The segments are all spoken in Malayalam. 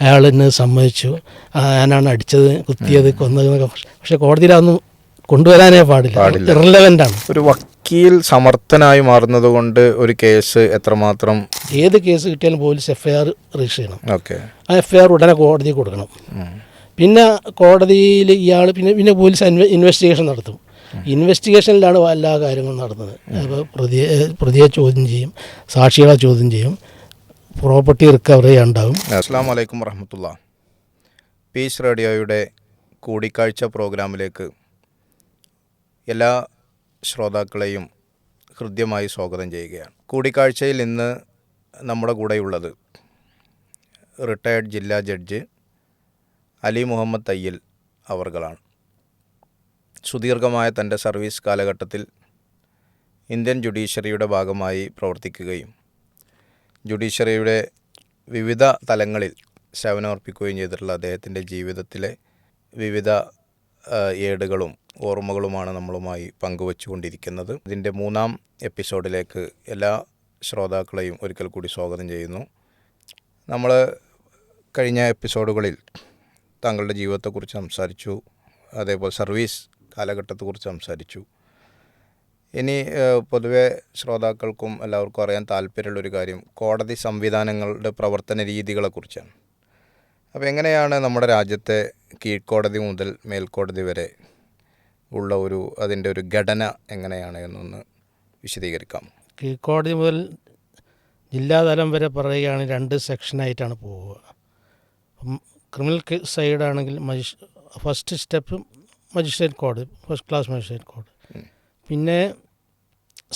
അയാൾ എന്നെ സമ്മതിച്ചു, ഞാനാണ് അടിച്ചത്, കുത്തിയത്, കൊന്നതെന്നൊക്കെ. പക്ഷെ കോടതിയിൽ അതൊന്നും കൊണ്ടുവരാനേ പാടില്ല, ഇറലവൻ്റാണ്. ഒരു വക്കീൽ സമർത്ഥനായി മാറുന്നത് കൊണ്ട് ഒരു കേസ് എത്രമാത്രം, ഏത് കേസ് കിട്ടിയാലും പോലീസ് FIR രജിസ്റ്റർ ചെയ്യണം. ഓക്കെ, ആ FIR ഉടനെ കോടതി കൊടുക്കണം. പിന്നെ കോടതിയിൽ ഇയാൾ പിന്നെ പോലീസ് ഇൻവെസ്റ്റിഗേഷൻ നടത്തും. ഇൻവെസ്റ്റിഗേഷനിലാണ് എല്ലാ കാര്യങ്ങളും നടന്നത്. അപ്പോൾ പ്രതിയെ ചോദ്യം ചെയ്യും, സാക്ഷികളെ ചോദ്യം ചെയ്യും, പ്രോപ്പർട്ടി റിക്കവറി ഉണ്ടാകും. അസ്സലാമു അലൈക്കും വറഹ്മത്തുള്ളാഹി. പീസ് റേഡിയോയുടെ കൂടിക്കാഴ്ച പ്രോഗ്രാമിലേക്ക് എല്ലാ ശ്രോതാക്കളെയും ഹൃദ്യമായി സ്വാഗതം ചെയ്യുകയാണ്. കൂടിക്കാഴ്ചയിൽ ഇന്ന് നമ്മുടെ കൂടെയുള്ളത് റിട്ടയർഡ് ജില്ലാ ജഡ്ജ് അലി മുഹമ്മദ് തയ്യിൽ അവർകളാണ്. സുദീർഘമായ തൻ്റെ സർവീസ് കാലഘട്ടത്തിൽ ഇന്ത്യൻ ജുഡീഷ്യറിയുടെ ഭാഗമായി പ്രവർത്തിക്കുകയും ജുഡീഷ്യറിയുടെ വിവിധ തലങ്ങളിൽ സേവനമർപ്പിക്കുകയും ചെയ്തിട്ടുള്ള അദ്ദേഹത്തിൻ്റെ ജീവിതത്തിലെ വിവിധ ഏടുകളും ഓർമ്മകളുമാണ് നമ്മളുമായി പങ്കുവച്ചുകൊണ്ടിരിക്കുന്നത്. ഇതിൻ്റെ 3ാം എപ്പിസോഡിലേക്ക് എല്ലാ ശ്രോതാക്കളെയും ഒരിക്കൽ കൂടി സ്വാഗതം ചെയ്യുന്നു. നമ്മൾ കഴിഞ്ഞ എപ്പിസോഡുകളിൽ താങ്കളുടെ ജീവിതത്തെക്കുറിച്ച് സംസാരിച്ചു, അതേപോലെ സർവീസ് കാലഘട്ടത്തെക്കുറിച്ച് സംസാരിച്ചു. ഇനി പൊതുവെ ശ്രോതാക്കൾക്കും എല്ലാവർക്കും അറിയാൻ താല്പര്യമുള്ളൊരു കാര്യം കോടതി സംവിധാനങ്ങളുടെ പ്രവർത്തന രീതികളെക്കുറിച്ചാണ്. അപ്പോൾ എങ്ങനെയാണ് നമ്മുടെ രാജ്യത്തെ കീഴ്ക്കോടതി മുതൽ മേൽക്കോടതി വരെ ഉള്ള അതിൻ്റെ ഒരു ഘടന എങ്ങനെയാണ് എന്നൊന്ന് വിശദീകരിക്കാം. കീഴ്ക്കോടതി മുതൽ ജില്ലാതലം വരെ പറയുകയാണ് 2 സെക്ഷനായിട്ടാണ് പോവുക. ക്രിമിനൽ സൈഡാണെങ്കിൽ ഫസ്റ്റ് സ്റ്റെപ്പ് മജിസ്ട്രേറ്റ് കോടതി, ഫസ്റ്റ് ക്ലാസ് മജിസ്ട്രേറ്റ് കോടതി. പിന്നെ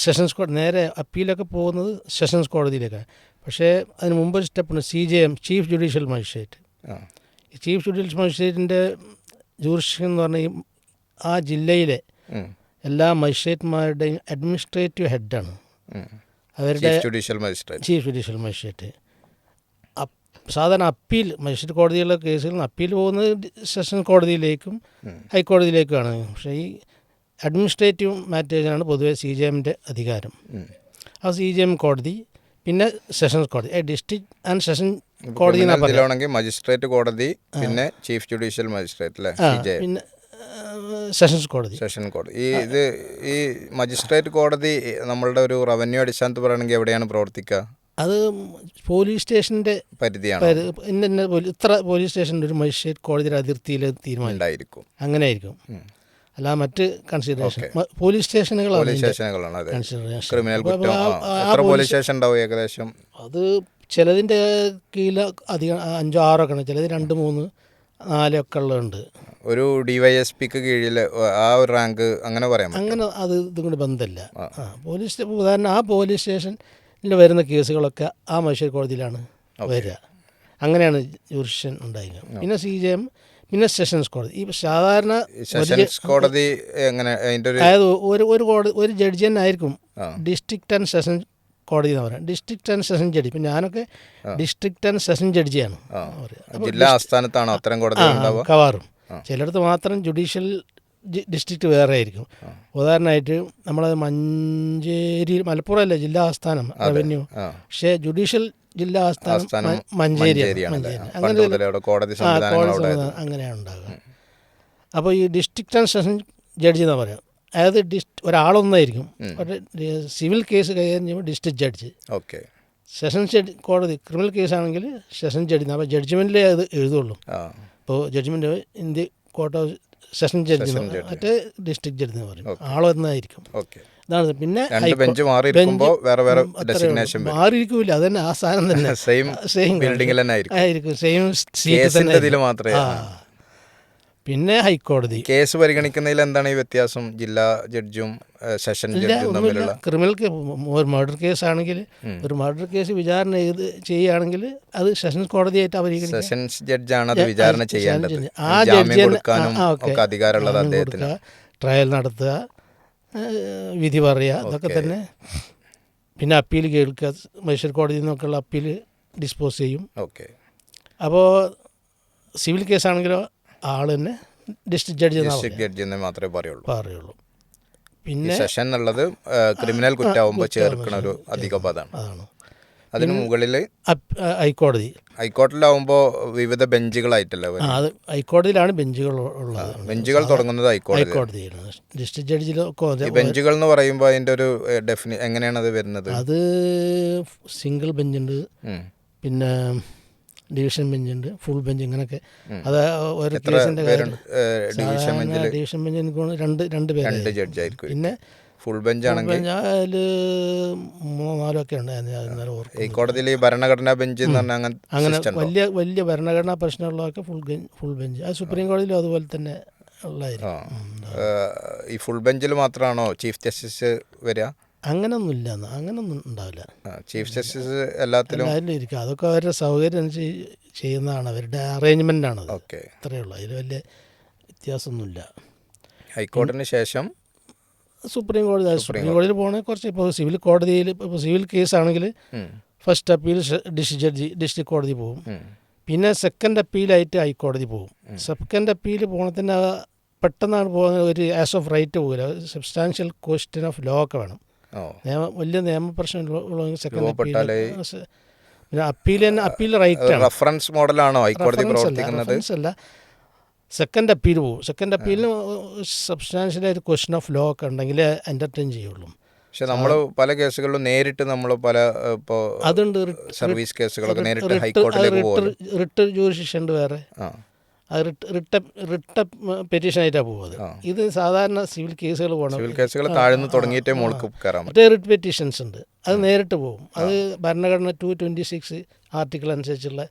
സെഷൻസ് കോടതി, നേരെ അപ്പീലൊക്കെ പോകുന്നത് സെഷൻസ് കോടതിയിലേക്കാണ്. പക്ഷേ അതിന് മുമ്പ് സ്റ്റെപ്പാണ് CJM, ചീഫ് ജുഡീഷ്യൽ മജിസ്ട്രേറ്റ്. ഈ ചീഫ് ജുഡീഷ്യൽ മജിസ്ട്രേറ്റിൻ്റെ ജൂറിസ്ഡിക്ഷൻ എന്ന് പറഞ്ഞാൽ ആ ജില്ലയിലെ എല്ലാ മജിസ്ട്രേറ്റ്മാരുടെയും അഡ്മിനിസ്ട്രേറ്റീവ് ഹെഡാണ് അവരുടെ ചീഫ് ജുഡീഷ്യൽ മജിസ്ട്രേറ്റ്. സാധാരണ അപ്പീൽ മജിസ്ട്രേറ്റ് കോടതിയിലുള്ള കേസുകളിൽ അപ്പീൽ പോകുന്നത് സെഷൻസ് കോടതിയിലേക്കും ഹൈക്കോടതിയിലേക്കുമാണ്. പക്ഷേ ഈ അഡ്മിനിസ്ട്രേറ്റീവ് മാറ്റേഴ്സാണ് പൊതുവെ CJMൻ്റെ അധികാരം. ആ CJM കോടതി, പിന്നെ സെഷൻസ് കോടതി, ഡിസ്ട്രിക്ട് ആൻഡ് സെഷൻ കോടതി മജിസ്ട്രേറ്റ് കോടതി, പിന്നെ ചീഫ് ജുഡീഷ്യൽ മജിസ്ട്രേറ്റ്, പിന്നെ സെഷൻസ് കോടതി. ഈ മജിസ്ട്രേറ്റ് കോടതി നമ്മളുടെ ഒരു റവന്യൂ അടിസ്ഥാനത്തിൽ പറയുകയാണെങ്കിൽ എവിടെയാണ് പ്രവർത്തിക്കുക? അത് പോലീസ് സ്റ്റേഷൻ്റെ പരിധിയാണ്. ഇത്ര പോലീസ് സ്റ്റേഷൻ്റെ ഒരു മജിസ്ട്രേറ്റ് കോടതിയുടെ അതിർത്തിയിൽ തീരുമാനം അങ്ങനെ ആയിരിക്കും. അല്ല മറ്റ് കൺസിഡറേഷൻ പോലീസ് സ്റ്റേഷനുകളാണ് ഏകദേശം. അത് ചിലതിൻ്റെ കീഴിൽ അധികം 5-6 ഒക്കെ ഉണ്ട്, ചിലത് 2, 3, 4 ഒക്കെ ഉള്ളതുണ്ട്. ഒരു DYSPക്ക് കീഴിൽ ആ ഒരു റാങ്ക് അങ്ങനെ പറയാം. അങ്ങനെ അത് ഇതും കൂടി ബന്ധമില്ല. പോലീസ് ഉദാഹരണം ആ പോലീസ് സ്റ്റേഷനിൽ വരുന്ന കേസുകളൊക്കെ ആ മജിസ്ട്രേറ്റ് കോടതിയിലാണ് വരിക. അങ്ങനെയാണ് ജുറിസ്ഡിക്ഷൻ ഉണ്ടായിരിക്കുക. പിന്നെ CJM, പിന്നെ സെഷൻസ് കോടതി. ഈ സാധാരണ കോടതി അതായത് ഒരു ജഡ്ജി തന്നെ ആയിരിക്കും ഡിസ്ട്രിക്ട് ആൻഡ് സെഷൻ കോടതി എന്ന് പറയാം. District and session judge. ഇപ്പം ഞാനൊക്കെ ഡിസ്ട്രിക്ട് ആൻഡ് സെഷൻ ജഡ്ജിയാണ്. ജില്ലാ ആസ്ഥാനത്താണോ അത്തരം കോടതി കവാറും. ചിലയിടത്ത് മാത്രം ജുഡീഷ്യൽ ഡിസ്ട്രിക്റ്റ് വേറെ ആയിരിക്കും. ഉദാഹരണമായിട്ട് നമ്മളത് മഞ്ചേരി, മലപ്പുറം അല്ലേ ജില്ലാ ആസ്ഥാനം റവന്യൂ, പക്ഷേ ജുഡീഷ്യൽ ജില്ലാ ആസ്ഥാനം മഞ്ചേരിയാണ്. അങ്ങനെയാണ് ഉണ്ടാകുക. അപ്പോൾ ഈ ഡിസ്ട്രിക്ട് ആൻഡ് സെഷൻ ജഡ്ജി എന്ന് പറയാം. അതായത് ഒരാളൊന്നായിരിക്കും. സിവിൽ കേസ് കൈകാര്യം ചെയ്യുമ്പോൾ ഡിസ്ട്രിക്ട് ജഡ്ജി, സെഷൻസ് കോടതി ക്രിമിനൽ കേസാണെങ്കിൽ സെഷൻ ജഡ്ജി. അപ്പോൾ ജഡ്ജ്മെൻറ്റിലേ അത് എഴുതുള്ളൂ. ഇപ്പോൾ judgment India court of session judge, മറ്റേ ഡിസ്ട്രിക്ട് ജഡ്ജി എന്ന് പറയും. ആളൊന്നായിരിക്കും. ഇതാണ്. പിന്നെ മാറിയിരിക്കില്ല, അത് തന്നെ ആ സ്ഥാനം തന്നെ ആയിരിക്കും, സെയിം സീറ്റ് തന്നെ. പിന്നെ ഹൈക്കോടതി കേസ് പരിഗണിക്കുന്നതിൽ എന്താണ് ഈ വ്യത്യാസം? ജില്ലാ ജഡ്ജും സെഷൻ ജഡ്ജും തമ്മിലുള്ള? ക്രിമിനൽ മർഡർ കേസാണെങ്കിൽ ഒരു മർഡർ കേസ് വിചാരണ ചെയ്യുകയാണെങ്കിൽ അത് സെഷൻസ് കോടതിയായിട്ട് പരിഗണിക്കും. സെഷൻസ് ജഡ്ജാണ് അത് വിചാരണ ചെയ്യേണ്ടത്. ആ ജഡ്ജി അധികാരമുള്ളത് അദ്ദേഹത്തിന്. ട്രയൽ നടത്തുക, വിധി പറയുക, അതൊക്കെ തന്നെ. പിന്നെ അപ്പീൽ കേൾക്കുക, മജിസ്ട്രേറ്റ് കോടതിയിൽ നിന്നൊക്കെയുള്ള അപ്പീൽ ഡിസ്പോസ് ചെയ്യും. അപ്പോൾ സിവിൽ കേസാണെങ്കിലോ ആൾ തന്നെ ഡിസ്ട്രിക്ട് ജഡ്ജി എന്ന് മാത്രമേ പറയുള്ളൂ. പിന്നെ സെഷൻ എന്നുള്ളത് ക്രിമിനൽ കുറ്റാവുമ്പോൾ ചേർക്കുന്ന ഒരു അധിക പദമാണ്. അതിന് മുകളിൽ ഹൈക്കോടതി. ഹൈക്കോടതിയിലാവുമ്പോൾ വിവിധ ബെഞ്ചുകളായിട്ടല്ലേ ആ, അത് ഹൈക്കോടതിയിലാണ് ബെഞ്ചുകൾ ഉള്ളത്. ബെഞ്ചുകൾ തുടങ്ങുന്നത് ഹൈക്കോടതിയിലാണ്. ഡിസ്ട്രിക്ട് ജഡ്ജിലൊക്കെ ഈ ബെഞ്ചുകൾ എന്ന് പറയുമ്പോൾ അതിൻ്റെ ഒരു എങ്ങനെയാണ് അത് വരുന്നത്? അത് സിംഗിൾ ബെഞ്ചുണ്ട്, പിന്നെ ഡിവിഷൻ ബെഞ്ചുണ്ട്, ഫുൾ ബെഞ്ച്, ഇങ്ങനെയൊക്കെ. അത് ഒരു കേസിൻ്റെ ഡിവിഷൻ ബെഞ്ചിൽ ഡിവിഷൻ ബെഞ്ച് എനിക്ക് തോന്നുന്നു രണ്ട് പേര്, 2 ജഡ്ജായിരിക്കും. പിന്നെ ഫുൾ ബെഞ്ച് ആണെങ്കിൽ അതിൽ 3-4 ഒക്കെ ഉണ്ട്. ഈ കോടതിയിൽ ഈ ഭരണഘടനാ ബെഞ്ച് എന്ന് പറഞ്ഞാൽ അങ്ങനെ വലിയ ഭരണഘടനാ പ്രശ്നമുള്ളതൊക്കെ ഫുൾ ബെഞ്ച്. അത് സുപ്രീം കോടതിയിലും അതുപോലെ തന്നെ ഉള്ളതായിരിക്കും. ഈ ഫുൾ ബെഞ്ചിൽ മാത്രമാണോ ചീഫ് ജസ്റ്റിസ് വരിക? അങ്ങനൊന്നുമില്ല, അങ്ങനൊന്നും ഉണ്ടാവില്ല. ചീഫ് ജസ്റ്റിസ് എല്ലാത്തിലും ഇരിക്കും. അതൊക്കെ അവരുടെ സൗകര്യം ചെയ്യുന്നതാണ്, അവരുടെ അറേഞ്ച്മെൻ്റാണ്. ഓക്കെ, അത്രയേ ഉള്ളൂ, അതിൽ വലിയ വ്യത്യാസമൊന്നുമില്ല. ഹൈക്കോടതിന് ശേഷം സുപ്രീം കോടതിയിൽ പോകണമെങ്കിൽ കുറച്ച്, ഇപ്പോൾ സിവിൽ കോടതിയിൽ, ഇപ്പോൾ സിവിൽ കേസാണെങ്കിൽ ഫസ്റ്റ് അപ്പീൽ ഡിസ്ട്രിക്ട് കോടതി പോകും. പിന്നെ സെക്കൻഡ് അപ്പീലായിട്ട് ഹൈക്കോടതി പോകും. സെക്കൻഡ് അപ്പീൽ പോകണത്തിന് പെട്ടെന്നാണ് പോകുന്നത്, ഒരു ആസ് ഓഫ് റൈറ്റ് പോകില്ല. സബ്സ്റ്റാൻഷ്യൽ ക്വസ്റ്റ്യൻ ഓഫ് ലോ ഒക്കെ വേണം. വലിയ നിയമപ്രശ്നം സെക്കൻഡ് അപ്പീൽ. പിന്നെ അപ്പീൽ റൈറ്റ് ആണ്. റഫറൻസ് മോഡലാണോ ഹൈക്കോടതി പ്രവർത്തിക്കുന്നത്? അല്ല, സെക്കൻഡ് അപ്പീൽ പോകും. സെക്കൻഡ് അപ്പീലിന് സബ്സ്റ്റാൻഷ്യലായിട്ട് ക്വസ്റ്റ്യൻ ഓഫ് ലോ ഒക്കെ ഉണ്ടെങ്കിൽ എൻ്റർടൈൻ ചെയ്യുള്ളൂ. പക്ഷെ നമ്മൾ പല കേസുകളിലും നേരിട്ട് നമ്മൾ ഇപ്പോൾ അതുണ്ട്, സർവീസ് കേസുകളൊക്കെ നേരിട്ട് ഹൈക്കോടതിയിലേക്ക് പോകും. റിട്ട് ജൂറിസ്ഡിക്ഷൻ ഉണ്ട് വേറെ, അത് റിട്ട് പെറ്റീഷനായിട്ടാണ് പോകുന്നത്. ഇത് സാധാരണ സിവിൽ കേസുകൾ പോകണം. സിവിൽ കേസുകൾ താഴ്ന്നു തുടങ്ങിയിട്ടേ മുകൾക്ക് കയറാം. മറ്റേ റിട്ട് പെറ്റീഷൻസ് ഉണ്ട്, അത് നേരിട്ട് പോകും. അത് ഭരണഘടന 226 ആർട്ടിക്കിൾ അനുസരിച്ചുള്ള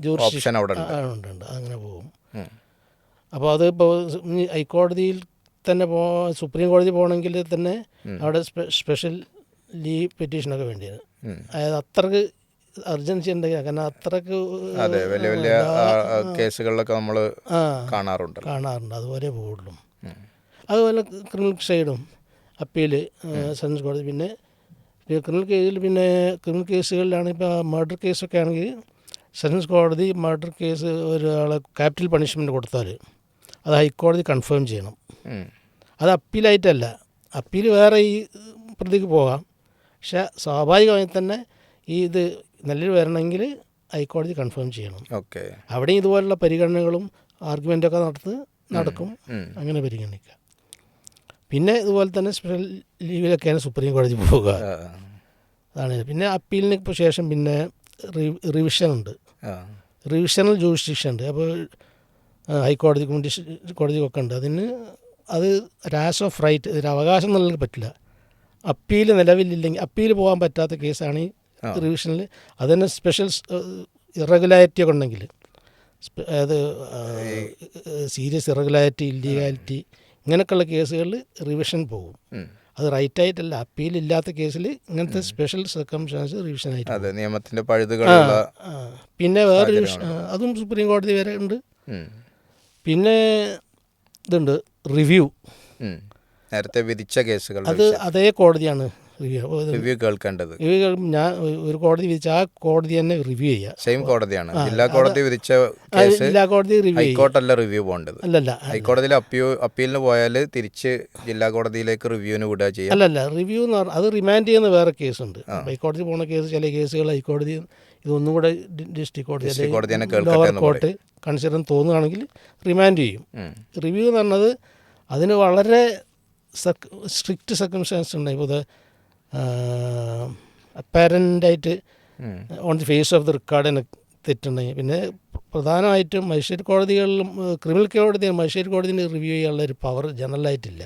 ജൂറിസ്ഡിക്ഷൻ ഉണ്ട്, അങ്ങനെ പോകും. അപ്പോൾ അത് ഇപ്പോൾ ഹൈക്കോടതിയിൽ തന്നെ സുപ്രീം കോടതി പോകണമെങ്കിൽ തന്നെ അവിടെ സ്പെഷ്യൽ ലീവ് പെറ്റീഷനൊക്കെ വേണ്ടിയത്. അതായത് അത്രക്ക് അർജൻസി ഉണ്ടെങ്കിൽ, കാരണം അത്രക്ക് വലിയ വലിയ കേസുകളിലൊക്കെ നമ്മൾ കാണാറുണ്ട്. അതുപോലെ പോകുള്ളൂ. അതുപോലെ ക്രിമിനൽ സൈഡും അപ്പീൽ സെഷൻസ് കോടതി. പിന്നെ ക്രിമിനൽ കേസുകളിലാണ് ഇപ്പോൾ മർഡർ കേസൊക്കെ ആണെങ്കിൽ സെഷൻസ് കോടതി മർഡർ കേസ് ഒരാളെ ക്യാപിറ്റൽ പണിഷ്മെൻറ്റ് കൊടുത്താൽ അത് ഹൈക്കോടതി കൺഫേം ചെയ്യണം. അത് അപ്പീലായിട്ടല്ല, അപ്പീൽ വേറെ ഈ പ്രതിക്ക് പോകാം. പക്ഷെ സ്വാഭാവികമായി തന്നെ ഇത് നല്ലൊരു വരണമെങ്കിൽ ഹൈക്കോടതി കൺഫേം ചെയ്യണം. ഓക്കെ, അവിടെ ഇതുപോലുള്ള പരിഗണനകളും ആർഗ്യുമെൻ്റൊക്കെ നടക്കും, അങ്ങനെ പരിഗണിക്കുക. പിന്നെ ഇതുപോലെ തന്നെ സ്പെഷ്യൽ ലീവിലൊക്കെയാണ് സുപ്രീം കോടതി പോവുക. അതാണ്. പിന്നെ അപ്പീലിന് ഇപ്പോൾ ശേഷം പിന്നെ റിവിഷൻ ഉണ്ട്, റിവിഷണൽ ജൂറിസ്ഡിക്ഷൻ ഉണ്ട്. അപ്പോൾ ഹൈക്കോടതിക്കും ഡിസ്ട്രിക്ട് കോടതിക്കൊക്കെ ഉണ്ട്. അത് ആസ് ഓഫ് റൈറ്റ്, ഒരു അവകാശം എന്നുള്ളത് പറ്റില്ല. അപ്പീൽ നിലവിലില്ലെങ്കിൽ, അപ്പീൽ പോകാൻ പറ്റാത്ത കേസാണ് ഈ റിവിഷനിൽ. അതുതന്നെ സ്പെഷ്യൽ ഇറഗുലാരിറ്റി ഒക്കെ ഉണ്ടെങ്കിൽ, അതായത് സീരിയസ് ഇറഗുലാരിറ്റി, ഇല്ലീഗാലിറ്റി, ഇങ്ങനെയൊക്കെയുള്ള കേസുകളിൽ റിവിഷൻ പോകും. അത് റൈറ്റായിട്ടല്ല, അപ്പീലില്ലാത്ത കേസിൽ ഇങ്ങനത്തെ സ്പെഷ്യൽ സർക്കംസ്റ്റാൻസ് റിവിഷനായിട്ട് നിയമത്തിൻ്റെ പഴുതുകളുള്ള. പിന്നെ വേറെ റിവിഷൻ, അതും സുപ്രീം കോടതി വരെ ഉണ്ട്. പിന്നെ ഇതുണ്ട് റിവ്യൂ. നേരത്തെ വിധിച്ച കേസുകൾ അത് അതേ കോടതിയാണ് റിവ്യൂ കേൾക്കേണ്ടത്. ഞാൻ ഒരു കോടതി വിധിച്ച ആ കോടതി തന്നെ റിവ്യൂ ചെയ്യുക. സെയിം കോടതിയാണ്. ജില്ലാ കോടതി വിധിച്ച കേസ് ജില്ലാ കോടതി റിവ്യൂ, ഹൈക്കോർട്ടല്ല റിവ്യൂ പോകേണ്ടത്. അല്ലല്ല, ഹൈക്കോടതിയിൽ അപ്പീലിന് പോയാൽ തിരിച്ച് ജില്ലാ കോടതിയിലേക്ക് റിവ്യൂവിന് വിടുക ചെയ്യാം. അല്ലല്ല, റിവ്യൂ എന്ന് പറഞ്ഞാൽ അത് റിമാൻഡ് ചെയ്യുന്ന വേറെ കേസുണ്ട്. ഹൈക്കോടതി പോകുന്ന കേസ്, ചില കേസുകൾ ഹൈക്കോടതി ഇതൊന്നും കൂടെ ഡിസ്ട്രിക്ട് കോടതി ലോവർ കോർട്ട് കൺസിഡർ തോന്നുകയാണെങ്കിൽ റിമാൻഡ് ചെയ്യും. റിവ്യൂ എന്ന് പറഞ്ഞത് അതിന് വളരെ സ്ട്രിക്റ്റ് സർക്കംസ്റ്റാൻസ് ഉണ്ട്. ഇപ്പോൾ അപ്പാരൻ്റായിട്ട് on the face of the റെക്കോർഡിന് തെറ്റുണ്ടെങ്കിൽ, പിന്നെ പ്രധാനമായിട്ടും മജിസ്ട്രേറ്റ് കോടതികളിലും ക്രിമിനൽ കോടതി മജിസ്ട്രേറ്റ് കോടതിന് റിവ്യൂ ചെയ്യാനുള്ള ഒരു പവർ ജനറലായിട്ടില്ല.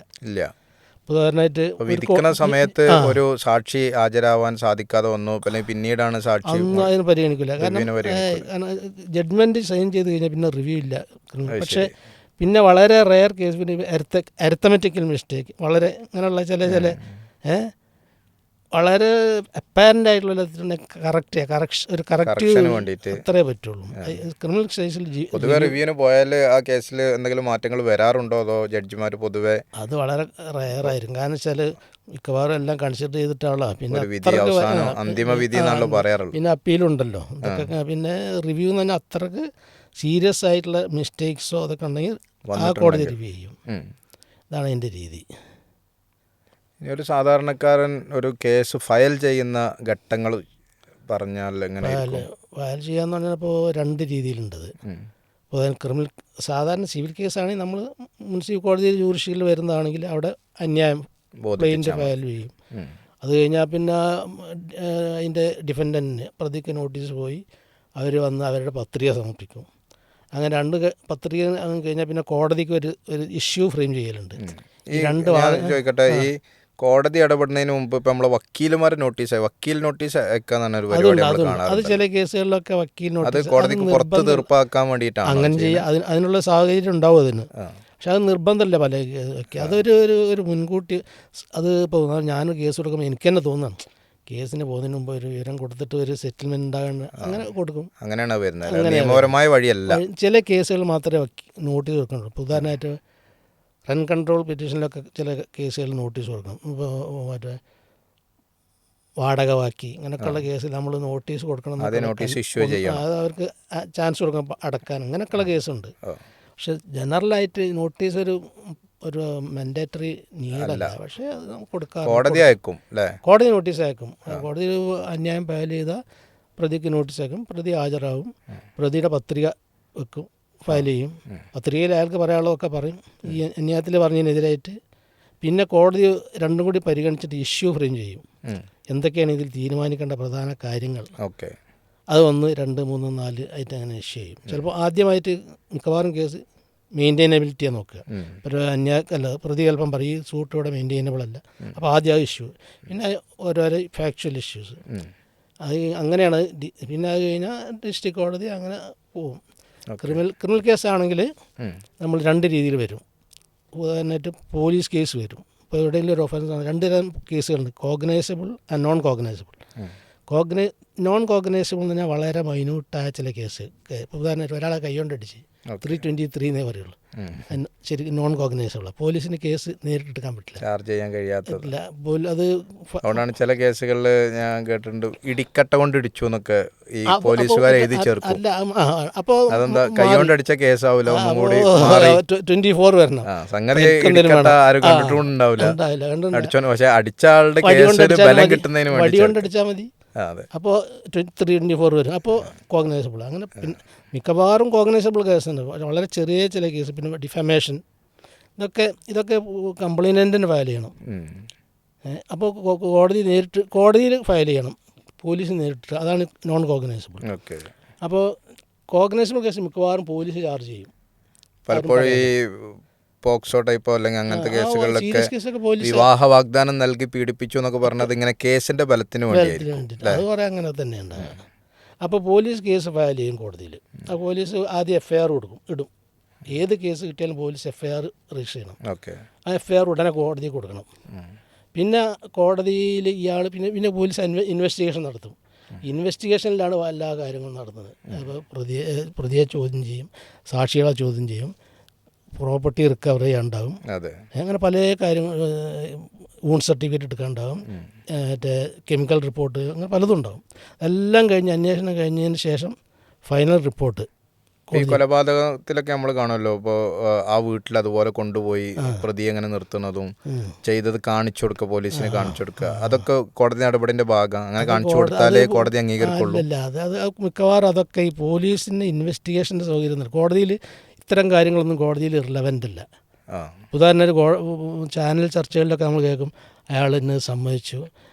ഉദാഹരണമായിട്ട് വിധിക്കുന്ന സമയത്ത് ഒരു സാക്ഷി ഹാജരാവാൻ സാധിക്കാതെ വന്നു, പിന്നീടാണ് സാക്ഷി, അതിന് പരിഗണിക്കില്ല. കാരണം ജഡ്ജ്മെൻറ്റ് സൈൻ ചെയ്ത് കഴിഞ്ഞാൽ പിന്നെ റിവ്യൂ ഇല്ല. പക്ഷേ പിന്നെ വളരെ റെയർ കേസ്, പിന്നെ അരിത്തമെറ്റിക്കൽ മിസ്റ്റേക്ക്, വളരെ ഇങ്ങനെയുള്ള ചില വളരെ അപ്പാരൻ്റ് ആയിട്ടുള്ള ഒരു കറക്റ്റീവ് വേണ്ടിയിട്ട് അത്രേ പറ്റുള്ളൂ. ക്രിമിനൽ കേസിൽ പൊതുവെ റിവ്യൂവിന് പോയാൽ ആ കേസിൽ എന്തെങ്കിലും മാറ്റങ്ങൾ വരാറുണ്ടോ, അതോ ജഡ്ജിമാർ പൊതുവെ? അത് വളരെ റെയറായിരിക്കും. കാരണം വെച്ചാൽ മിക്കവാറും എല്ലാം കൺസിഡർ ചെയ്തിട്ടാണല്ലോ. പിന്നെ അന്തിമ വിധി എന്നാണല്ലോ പറയാറുള്ളത്. പിന്നെ അപ്പീലുണ്ടല്ലോ, ഇതൊക്കെ. പിന്നെ റിവ്യൂ എന്ന് പറഞ്ഞാൽ അത്രക്ക് സീരിയസ് ആയിട്ടുള്ള മിസ്റ്റേക്സോ അതൊക്കെ ഉണ്ടെങ്കിൽ ആ കോടതി റിവ്യൂ ചെയ്യും. ഇതാണ് എൻ്റെ രീതി. ഇനി ഒരു സാധാരണക്കാരൻ ഒരു കേസ് ഫയൽ ചെയ്യുന്ന ഘട്ടങ്ങൾ പറഞ്ഞാൽ എങ്ങനെ ഫയൽ ചെയ്യാന്ന് പറഞ്ഞാൽ ഇപ്പോൾ 2 രീതിയിലുണ്ടത്. ഇപ്പോൾ ക്രിമിനൽ സാധാരണ സിവിൽ കേസാണെങ്കിൽ നമ്മൾ മുനിസിപ്പൽ കോടതിയിൽ ജുഡീഷ്യലിൽ വരുന്നതാണെങ്കിൽ അവിടെ അന്യായം പ്ലെയിൻ്റെ ഫയൽ ചെയ്യും. അത് കഴിഞ്ഞാൽ പിന്നെ അതിൻ്റെ ഡിഫൻഡൻറ്റിന് പ്രതിക്ക് നോട്ടീസ് പോയി അവർ വന്ന് അവരുടെ പത്രിക സമർപ്പിക്കും. അങ്ങനെ 2 പത്രിക കഴിഞ്ഞാൽ പിന്നെ കോടതിക്ക് ഒരു ഇഷ്യൂ ഫ്രെയിം ചെയ്യലുണ്ട്. ചോദിക്കട്ടെ, ഈ കോടതി ഇടപെടുന്നതിന് മുമ്പ് ഇപ്പം നമ്മളെ വക്കീൽ നോട്ടീസ് അയക്കാന്നാണ് ഒരു പരിപാടി നമ്മൾ കാണാറുണ്ട്. അത് ചില കേസുകളിലൊക്കെ വക്കീൽ അത് നോട്ടീസ് കോടതിക്ക് പുറത്ത് തീർപ്പാക്കാൻ വേണ്ടിയിട്ടാണ് അങ്ങനെ ചെയ്യുക. അതിനുള്ള സാഹചര്യം ഉണ്ടാവും അതിന്. പക്ഷെ അത് നിർബന്ധമല്ല പല ഒക്കെ. അതൊരു മുൻകൂട്ടി അത് ഇപ്പോൾ ഞാൻ കേസ് കൊടുക്കുമ്പോൾ എനിക്ക് തന്നെ തോന്നണം കേസിന് പോകുന്നതിന് മുമ്പ് ഒരു വിവരം കൊടുത്തിട്ട് ഒരു സെറ്റിൽമെൻറ്റ് ഉണ്ടാകാൻ അങ്ങനെ കൊടുക്കും. അങ്ങനെയാണ് വരുന്നത്, നിയമപരമായ വഴിയല്ല. ചില കേസുകൾ മാത്രമേ നോട്ടീസ് കൊടുക്കുന്നുള്ളൂ. ഇപ്പോൾ ഉദാഹരണമായിട്ട് റെന്റ് കൺട്രോൾ പെറ്റീഷനിലൊക്കെ ചില കേസുകൾ നോട്ടീസ് കൊടുക്കണം. ഇപ്പോൾ മറ്റേ വാടക ബാക്കി അങ്ങനെയൊക്കെയുള്ള കേസിൽ നമ്മൾ നോട്ടീസ് കൊടുക്കണം. അത് അവർക്ക് ചാൻസ് കൊടുക്കണം അടക്കാൻ, അങ്ങനെയൊക്കെയുള്ള കേസുണ്ട്. പക്ഷെ ജനറലായിട്ട് നോട്ടീസ് ഒരു മാൻഡേറ്ററി നീഡല്ല. പക്ഷേ അത് കൊടുക്കാം. കോടതി നോട്ടീസ് അയക്കും. കോടതി അന്യായം ഫയൽ ചെയ്താൽ പ്രതിക്ക് നോട്ടീസ് അയക്കും. പ്രതി ഹാജരാകും. പ്രതിയുടെ പത്രിക വെക്കും, ഫയൽ ചെയ്യും. പത്രികയിൽ അയാൾക്ക് പറയാനുള്ളതൊക്കെ പറയും, ഈ അന്യായത്തിൽ പറഞ്ഞതിനെതിരായിട്ട്. പിന്നെ കോടതി 2 കൂടി പരിഗണിച്ചിട്ട് ഇഷ്യൂ ഫ്രെയിം ചെയ്യും. എന്തൊക്കെയാണ് ഇതിൽ തീരുമാനിക്കേണ്ട പ്രധാന കാര്യങ്ങൾ. അത് 1, 2, 3, 4 ആയിട്ട് അങ്ങനെ ഇഷ്യൂ ചെയ്യും. ചിലപ്പോൾ ആദ്യമായിട്ട് മിക്കവാറും കേസ് മെയിൻറ്റൈനബിലിറ്റിയാണ് നോക്കുക. ഒരു പ്രതി ചിലപ്പം പറയും സൂട്ട് ഇവിടെ മെയിൻറ്റൈനബിൾ അല്ല, അപ്പോൾ ആദ്യം ഇഷ്യൂ. പിന്നെ ഓരോരോ ഫാക്ച്വൽ ഇഷ്യൂസ് അത് അങ്ങനെയാണ്. പിന്നെ അത് കഴിഞ്ഞാൽ ഡിസ്ട്രിക്ട് കോടതി അങ്ങനെ പോവും. ക്രിമിനൽ കേസാണെങ്കിൽ നമ്മൾ 2 രീതിയിൽ വരും. ഉദാഹരണമായിട്ട് പോലീസ് കേസ് വരും. ഇപ്പോൾ എവിടെയെങ്കിലും ഒരു ഒഫൻസ് ആണ്. 2 തരം കേസുകളുണ്ട്, cognisable and non cognisable. Non cognisable എന്ന് പറഞ്ഞാൽ വളരെ മൈന്യൂട്ടായ ചില കേസ്. ഇപ്പോൾ ഉദാഹരണമായിട്ട് ഒരാളെ കൈകൊണ്ടടിച്ച് 323 എന്നേ പറയുള്ളൂ. ശരി, നോൺ കോഗ്നൈസബിൾ. പോലീസിന് കേസ് നേരിട്ട് എടുക്കാൻ പറ്റില്ല, ചാർജ് ചെയ്യാൻ കഴിയാത്തില്ല. അത് അതുകൊണ്ടാണ് ചില കേസുകളിൽ ഞാൻ കേട്ടിട്ടുണ്ട് ഇടിക്കട്ട കൊണ്ട് ഇടിച്ചു എന്നൊക്കെ ഈ പോലീസുകാരെ എഴുതി ചേർക്കും. അപ്പോൾ അതെന്താ കൈകൊണ്ട് അടിച്ച കേസാവില്ല, ഒന്നും കൂടി 24 വരണം. സംഗതി ഇടിക്കട്ട ആരും കണ്ടിട്ടുണ്ടാവില്ല, അടിച്ചോ. പക്ഷെ അടിച്ച ആളുടെ കേസ് ബലം കിട്ടുന്നതിന് വേണ്ടി വടി കൊണ്ട് അടിച്ചാൽ മതി. അപ്പോൾ 324 വരും. അപ്പോൾ കോഗ്നൈസബിൾ. അങ്ങനെ മിക്കവാറും കോഗ്നൈസബിൾ കേസുണ്ട്. വളരെ ചെറിയ ചില കേസ്, പിന്നെ ഡിഫമേഷൻ, ഇതൊക്കെ കംപ്ലൈനൻറ്റിന് ഫയൽ ചെയ്യണം. അപ്പോൾ കോടതിയിൽ ഫയൽ ചെയ്യണം, പോലീസ് നേരിട്ട്. അതാണ് നോൺ കോഗ്നൈസബിൾ. അപ്പോൾ കോഗ്നൈസബിൾ കേസ് മിക്കവാറും പോലീസ് ചാർജ് ചെയ്യും. പലപ്പോഴും ഈ പോക്സോ ടൈപ്പോ അല്ലെങ്കിൽ അങ്ങനത്തെ കേസുകളിലൊക്കെ വിവാഹ വാഗ്ദാനം നൽകി പീഡിപ്പിച്ചു എന്നൊക്കെ പറഞ്ഞത് ഇങ്ങനെ കേസിന്റെ ബലത്തിന് വേണ്ടിയായിരിക്കും. അത് പറയാൻ അങ്ങനെ തന്നെ ഉണ്ടാകും. അപ്പോൾ പോലീസ് കേസ് ഫയൽ ചെയ്യും കോടതിയിൽ. ആ പോലീസ് ആദ്യം FIR ഇടും. ഏത് കേസ് കിട്ടിയാലും പോലീസ് FIR രജിസ്റ്റർ ചെയ്യണം. ആ FIR ഉടനെ കോടതിയിൽ കൊടുക്കണം. പിന്നെ കോടതിയിൽ ഇയാൾ പിന്നെ പോലീസ് ഇൻവെസ്റ്റിഗേഷൻ നടത്തും. ഇൻവെസ്റ്റിഗേഷനിലാണ് എല്ലാ കാര്യങ്ങളും നടന്നത്. അപ്പോൾ പ്രതിയെ ചോദ്യം ചെയ്യും, സാക്ഷികളെ ചോദ്യം ചെയ്യും, പ്രോപ്പർട്ടി റിക്കവറി ഉണ്ടാകും, അങ്ങനെ പല കാര്യങ്ങൾ, വൂണ്ട് സർട്ടിഫിക്കറ്റ് എടുക്കാനുണ്ടാകും, മറ്റേ കെമിക്കൽ റിപ്പോർട്ട്, അങ്ങനെ പലതും ഉണ്ടാകും. എല്ലാം കഴിഞ്ഞ് അന്വേഷണം കഴിഞ്ഞതിന് ശേഷം ഫൈനൽ റിപ്പോർട്ട്. ഈ കൊലപാതകത്തിലൊക്കെ നമ്മൾ കാണുമല്ലോ, ഇപ്പോൾ ആ വീട്ടിൽ അതുപോലെ കൊണ്ടുപോയി പ്രതിയെ അങ്ങനെ നിർത്തുന്നതും ചെയ്തത് കാണിച്ചു കൊടുക്കുക, പോലീസിന് കാണിച്ചു കൊടുക്കുക, അതൊക്കെ കോടതി നടപടിൻ്റെ ഭാഗം. അങ്ങനെ കാണിച്ചു കൊടുത്താലേ കോടതി അംഗീകരിക്കുള്ളൂ. അത് മിക്കവാറും അതൊക്കെ ഈ പോലീസിൻ്റെ ഇൻവെസ്റ്റിഗേഷൻ്റെ സൗകര്യം. കോടതിയിൽ ഇത്തരം കാര്യങ്ങളൊന്നും കോടതിയിൽ റിലവൻ്റ് അല്ല. ഉദാഹരണത്തിന് ചാനൽ ചർച്ചകളിലൊക്കെ നമ്മൾ കേൾക്കും അയാൾ ഇന്ന് സമ്മതിച്ചു,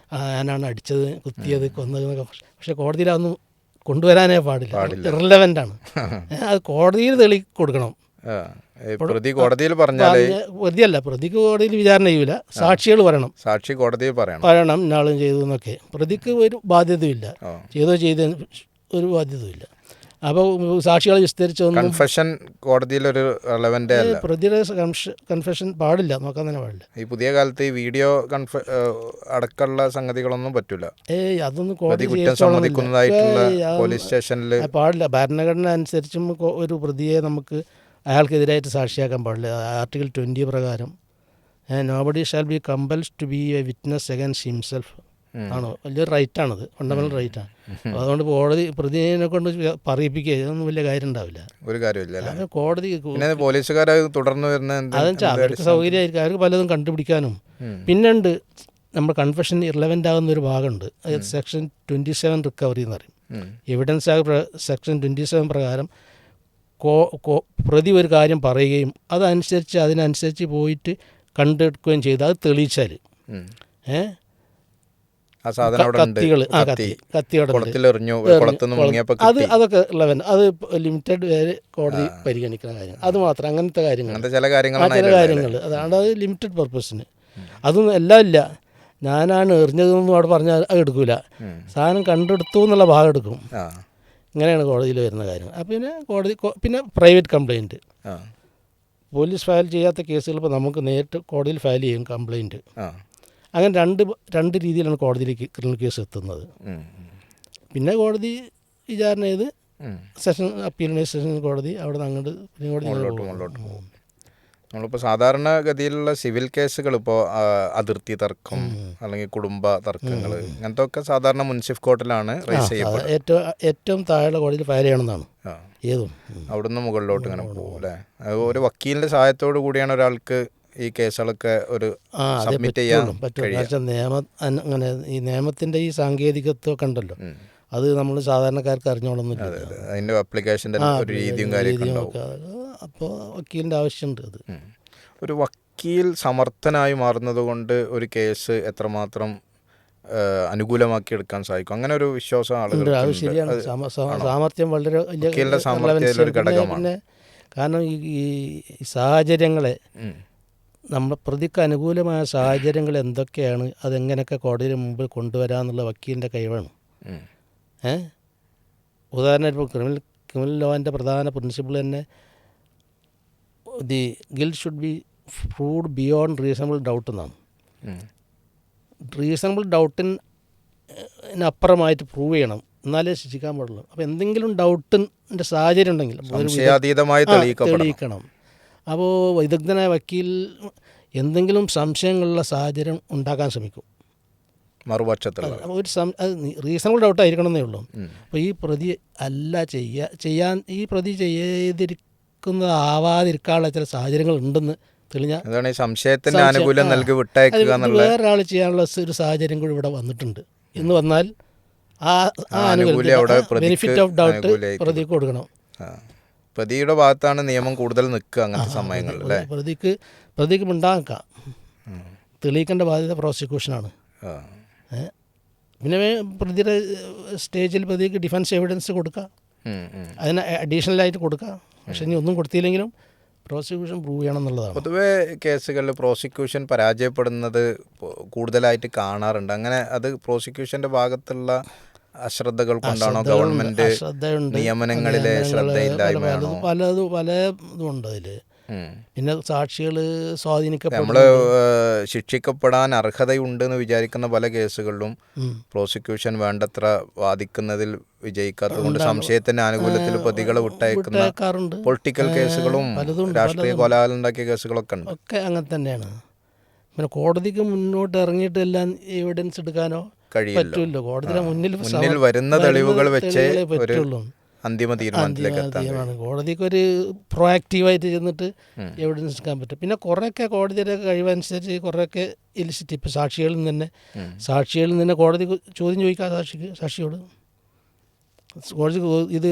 ഞാനാണ് അടിച്ചത്, കുത്തിയത്, കൊന്നതെന്നൊക്കെ. പക്ഷേ കോടതിയിൽ അതൊന്നും കൊണ്ടുവരാനേ പാടില്ല, ഇറലവൻ്റാണ്. അത് കോടതിയിൽ തെളി കൊടുക്കണം. പ്രതിയല്ല, പ്രതിക്ക് കോടതിയിൽ വിചാരണ ചെയ്യൂല, സാക്ഷികൾ പറയണം. സാക്ഷി കോടതിയിൽ പറയണം ഇന്നാളും ചെയ്തു എന്നൊക്കെ. പ്രതിക്ക് ഒരു ബാധ്യതയില്ല, ചെയ്ത ഒരു ബാധ്യതയില്ല. അപ്പോൾ സാക്ഷികളെ വിസ്തരിച്ചൊന്നും കൺഫെഷൻ കോടതിയിലൊരു റെലവൻ്റ് അല്ല. പ്രതിയുടെ കൺഫെഷൻ പാടില്ല, നോക്കാൻ തന്നെ പാടില്ല. ഈ പുതിയ കാലത്ത് ഈ വീഡിയോ അടക്കമുള്ള സംഗതികളൊന്നും പറ്റില്ല. അതൊന്നും കുറ്റം സമ്മതിക്കുന്നതായിട്ടുള്ള പോലീസ് സ്റ്റേഷനിൽ പാടില്ല. ഭരണഘടന അനുസരിച്ചും ഒരു പ്രതിയെ നമുക്ക് അയാൾക്കെതിരായിട്ട് സാക്ഷിയാക്കാൻ പാടില്ല. ആർട്ടിക്കിൾ 20 പ്രകാരം nobody shall be compelled to be a witness against himself ആണോ, വലിയൊരു റൈറ്റാണത്, ഫണ്ടമെൻ്റൽ റൈറ്റാണ്. അതുകൊണ്ട് കോടതി പ്രതിയെ കൊണ്ട് പറയിപ്പിക്കുക, ഇതൊന്നും വലിയ കാര്യം ഉണ്ടാവില്ല, ഒരു കാര്യമില്ല. കോടതി പോലീസുകാർ തുടർന്ന് വരുന്ന അതെന്ന് വെച്ചാൽ അവർക്ക് സൗകര്യമായിരിക്കും, അവർക്ക് പലതും കണ്ടുപിടിക്കാനും പിന്നെ ഉണ്ട് നമ്മൾ കൺഫെഷൻ ഇറലവൻ്റ് ആകുന്ന ഒരു ഭാഗമുണ്ട്, അതായത് സെക്ഷൻ 27 റിക്കവറി എന്ന് പറയും. എവിഡൻസ് ആകെ സെക്ഷൻ 27 പ്രകാരം പ്രതി ഒരു കാര്യം പറയുകയും അതിനനുസരിച്ച് പോയിട്ട് കണ്ടെടുക്കുകയും ചെയ്ത് അത് തെളിയിച്ചാൽ അതൊക്കെ അത് ലിമിറ്റഡ് വരെ കോടതി പരിഗണിക്കുന്ന കാര്യങ്ങൾ, അത് മാത്രം. അങ്ങനത്തെ ചില കാര്യങ്ങൾ അതാണ് അത് ലിമിറ്റഡ് പർപ്പസിന്. അതൊന്നും എല്ലാം ഇല്ല. ഞാനാണ് എറിഞ്ഞതെന്നും അവിടെ പറഞ്ഞാൽ അത് എടുക്കില്ല, സാധനം കണ്ടെടുത്തു എന്നുള്ള ഭാഗം എടുക്കും. ഇങ്ങനെയാണ് കോടതിയിൽ വരുന്ന കാര്യം. പിന്നെ പ്രൈവറ്റ് കംപ്ലയിൻറ്റ്, പോലീസ് ഫയൽ ചെയ്യാത്ത കേസുകൾ ഇപ്പോൾ നമുക്ക് നേരിട്ട് കോടതിയിൽ ഫയൽ ചെയ്യും കംപ്ലയിൻറ്റ്. അങ്ങനെ രണ്ട് രീതിയിലാണ് കോടതിയിലേക്ക് ക്രിമിനൽ കേസ് എത്തുന്നത്. പിന്നെ കോടതി വിചാരണ ചെയ്ത് സെഷൻ അപ്പീലിനെ സെഷൻ കോടതി അവിടെ നിന്ന് അങ്ങോട്ട് പോകും. നമ്മളിപ്പോൾ സാധാരണഗതിയിലുള്ള സിവിൽ കേസുകൾ ഇപ്പോൾ അതിർത്തി തർക്കം അല്ലെങ്കിൽ കുടുംബ തർക്കങ്ങൾ അങ്ങനത്തെ ഒക്കെ സാധാരണ മുൻസിഫ് കോർട്ടിലാണ് റേസ് ചെയ്യപ്പെടുന്നത്. ഏറ്റവും താഴെ കോടതിയിൽ ഫയൽ ചെയ്യണമെന്നാണ് ഏതും. അവിടുന്ന് മുകളിലോട്ട് ഇങ്ങനെ പോകും അല്ലേ. ഒരു വക്കീലിൻ്റെ സഹായത്തോടു കൂടിയാണ് ഒരാൾക്ക് ഈ കേസുകളൊക്കെ ഒരു സബ്മിറ്റ് ചെയ്യാൻ പറ്റും. അങ്ങനെ ഈ നിയമത്തിൻ്റെ ഈ സാങ്കേതികത്വമൊക്കെ ഉണ്ടല്ലോ, അത് നമ്മൾ സാധാരണക്കാർക്ക് അറിഞ്ഞോളന്നില്ല. അതിൻ്റെ ആപ്ലിക്കേഷൻ്റെ ഒരു രീതിയും കാര്യമൊക്കെ അപ്പോൾ വക്കീലിൻ്റെ ആവശ്യമുണ്ട്. അത് ഒരു വക്കീൽ സമർത്ഥനായി മാറുന്നത് കൊണ്ട് ഒരു കേസ് എത്രമാത്രം അനുകൂലമാക്കി എടുക്കാൻ സാധിക്കും, അങ്ങനെ ഒരു വിശ്വാസം ആളുകൾ. അത് ശരിയാണ്. സാമർത്ഥ്യം വളരെ വലിയ ഘടകമാണ്. പിന്നെ കാരണം ഈ സാഹചര്യങ്ങളെ നമ്മുടെ പ്രതിക്ക് അനുകൂലമായ സാഹചര്യങ്ങൾ എന്തൊക്കെയാണ്, അതെങ്ങനെയൊക്കെ കോടതിയുടെ മുമ്പിൽ കൊണ്ടുവരാമെന്നുള്ള വക്കീലിൻ്റെ കഴിവാണ്. ഉദാഹരണമായിട്ട് ഇപ്പോൾ ക്രിമിനൽ ലോൻ്റെ പ്രധാന പ്രിൻസിപ്പിൾ തന്നെ the guilt should be proved beyond reasonable doubt എന്നാണ്. റീസണബിൾ ഡൗട്ടിനപ്പുറമായിട്ട് പ്രൂവ് ചെയ്യണം, എന്നാലേ ശിക്ഷിക്കാൻ പാടുള്ളൂ. അപ്പോൾ എന്തെങ്കിലും ഡൗട്ടിൻ്റെ സാഹചര്യം ഉണ്ടെങ്കിൽ തെളിയിക്കണം. അപ്പോൾ വിദഗ്ധനായ വക്കീൽ എന്തെങ്കിലും സംശയങ്ങളുള്ള സാഹചര്യം ഉണ്ടാക്കാൻ ശ്രമിക്കും. മറുപക്ഷത്തിൽ ഒരു റീസണബിൾ ഡൗട്ടായിരിക്കണം എന്നേ ഉള്ളൂ. അപ്പോൾ ഈ പ്രതി ഈ പ്രതി ചെയ്തിരിക്കുന്നതാവാതിരിക്കാനുള്ള ചില സാഹചര്യങ്ങൾ ഉണ്ടെന്ന് തെളിഞ്ഞാൽ വേറൊരാൾ ചെയ്യാനുള്ള ഒരു സാഹചര്യം കൂടി ഇവിടെ വന്നിട്ടുണ്ട് എന്ന് വന്നാൽ ആ ബെനിഫിറ്റ് ഓഫ് ഡൗട്ട് പ്രതിക്ക് കൊടുക്കണം. പ്രതിയുടെ ഭാഗത്താണ് നിയമം കൂടുതൽ നിൽക്കുക അങ്ങനത്തെ സമയങ്ങളിൽ. പ്രതിക്ക് ഉണ്ടാക്കാം, തെളിയിക്കേണ്ട ബാധ്യത പ്രോസിക്യൂഷനാണ്. പിന്നെ പ്രതിയുടെ സ്റ്റേജിൽ പ്രതിക്ക് ഡിഫൻസ് എവിഡൻസ് കൊടുക്കുക, അതിന് അഡീഷണലായിട്ട് കൊടുക്കുക. പക്ഷേ ഇനി ഒന്നും കൊടുത്തില്ലെങ്കിലും പ്രോസിക്യൂഷൻ പ്രൂവ് ചെയ്യണം എന്നുള്ളതാണ്. പൊതുവേ കേസുകളിൽ പ്രോസിക്യൂഷൻ പരാജയപ്പെടുന്നത് കൂടുതലായിട്ട് കാണാറുണ്ട്. അങ്ങനെ അത് പ്രോസിക്യൂഷൻ്റെ ഭാഗത്തുള്ള അശ്രദ്ധകൾ കൊണ്ടാണോ, ഗവൺമെൻറ് നിയമനങ്ങളിലെ ശ്രദ്ധയില്ലായ്മയാണോ? പലതും ഉണ്ട് അതിൽ. പിന്നെ സാക്ഷികൾ സ്വാധീനിക്കപ്പെടും. നമ്മൾ ശിക്ഷിക്കപ്പെടാൻ അർഹതയുണ്ടെന്ന് വിചാരിക്കുന്ന പല കേസുകളിലും പ്രോസിക്യൂഷൻ വേണ്ടത്ര വാദിക്കുന്നതിൽ വിജയിക്കാത്തതുകൊണ്ട് സംശയത്തിന്റെ ആനുകൂല്യത്തിൽ പ്രതികളെ വിട്ടയക്കുന്ന പൊളിറ്റിക്കൽ കേസുകളും രാഷ്ട്രീയ കൊലപാതകം ഉണ്ടാക്കിയ കേസുകളൊക്കെ ഉണ്ട്. ഒക്കെ അങ്ങനെ തന്നെയാണ്. പിന്നെ കോടതിക്ക് മുന്നോട്ട് ഇറങ്ങിയിട്ട് എല്ലാം എവിഡൻസ് എടുക്കാനോ പറ്റില്ല. കോടതിയുടെ മുന്നിൽ വരുന്ന തെളിവുകൾ വെച്ചേ പറ്റുള്ളൂ അന്തിമ തീരുമാനത്തിലേക്ക്. കോടതിക്ക് ഒരു പ്രൊആക്റ്റീവായിട്ട് ചെന്നിട്ട് എവിഡൻസ് എടുക്കാൻ പറ്റും. പിന്നെ കുറേയൊക്കെ കോടതിയുടെ കഴിവനുസരിച്ച് കുറേയൊക്കെ ഇലിസിറ്റ്, ഇപ്പോൾ സാക്ഷികളിൽ നിന്ന് തന്നെ കോടതി ചോദ്യം ചോദിക്കാം സാക്ഷിയോട്. കോടതി ഇത്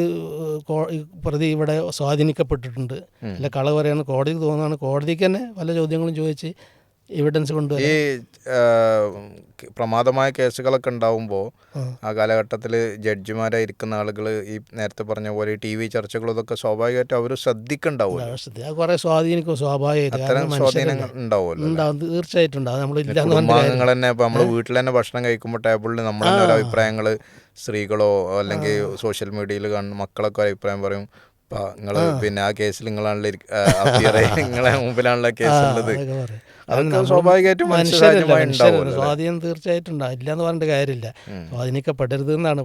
പ്രതി ഇവിടെ സ്വാധീനിക്കപ്പെട്ടിട്ടുണ്ട്, അല്ല കളവ് പറയുന്നത് കോടതിക്ക് തോന്നുന്നതാണ്, കോടതിക്ക് തന്നെ പല ചോദ്യങ്ങളും ചോദിച്ച് എവിഡൻസ് കൊണ്ട്. ഈ പ്രമാദമായ കേസുകളൊക്കെ ഉണ്ടാവുമ്പോൾ ആ കാലഘട്ടത്തിൽ ജഡ്ജിമാരായിരിക്കുന്ന ആളുകൾ ഈ നേരത്തെ പറഞ്ഞ പോലെ ടി വി ചർച്ചകളും ഇതൊക്കെ സ്വാഭാവികമായിട്ടും അവർ ശ്രദ്ധിക്കുന്നുണ്ടാവും. കുറേ സ്വാധീനിക്കും, സ്വാധീനങ്ങൾ ഉണ്ടാവുമല്ലോ. തീർച്ചയായിട്ടും ഉണ്ടാവും. കുടുംബാംഗങ്ങൾ തന്നെ ഇപ്പോൾ നമ്മൾ വീട്ടിൽ തന്നെ ഭക്ഷണം കഴിക്കുമ്പോൾ ടേബിളിൽ നമ്മൾ തന്നെ അഭിപ്രായങ്ങൾ, സ്ത്രീകളോ അല്ലെങ്കിൽ സോഷ്യൽ മീഡിയയിൽ കാണുന്ന മക്കളൊക്കെ അഭിപ്രായം പറയും, നിങ്ങൾ പിന്നെ ആ കേസിൽ നിങ്ങളാണല്ലോ നിങ്ങളെ മുമ്പിലാണല്ലോ കേസുള്ളത്. സ്വാഭാവികമായിട്ടും സ്വാധീനം തീർച്ചയായിട്ടും ഉണ്ടാവും, ഇല്ല എന്ന് പറഞ്ഞിട്ട് കാര്യമില്ല. സ്വാധീനിക്കപ്പെടരുത് എന്നാണ്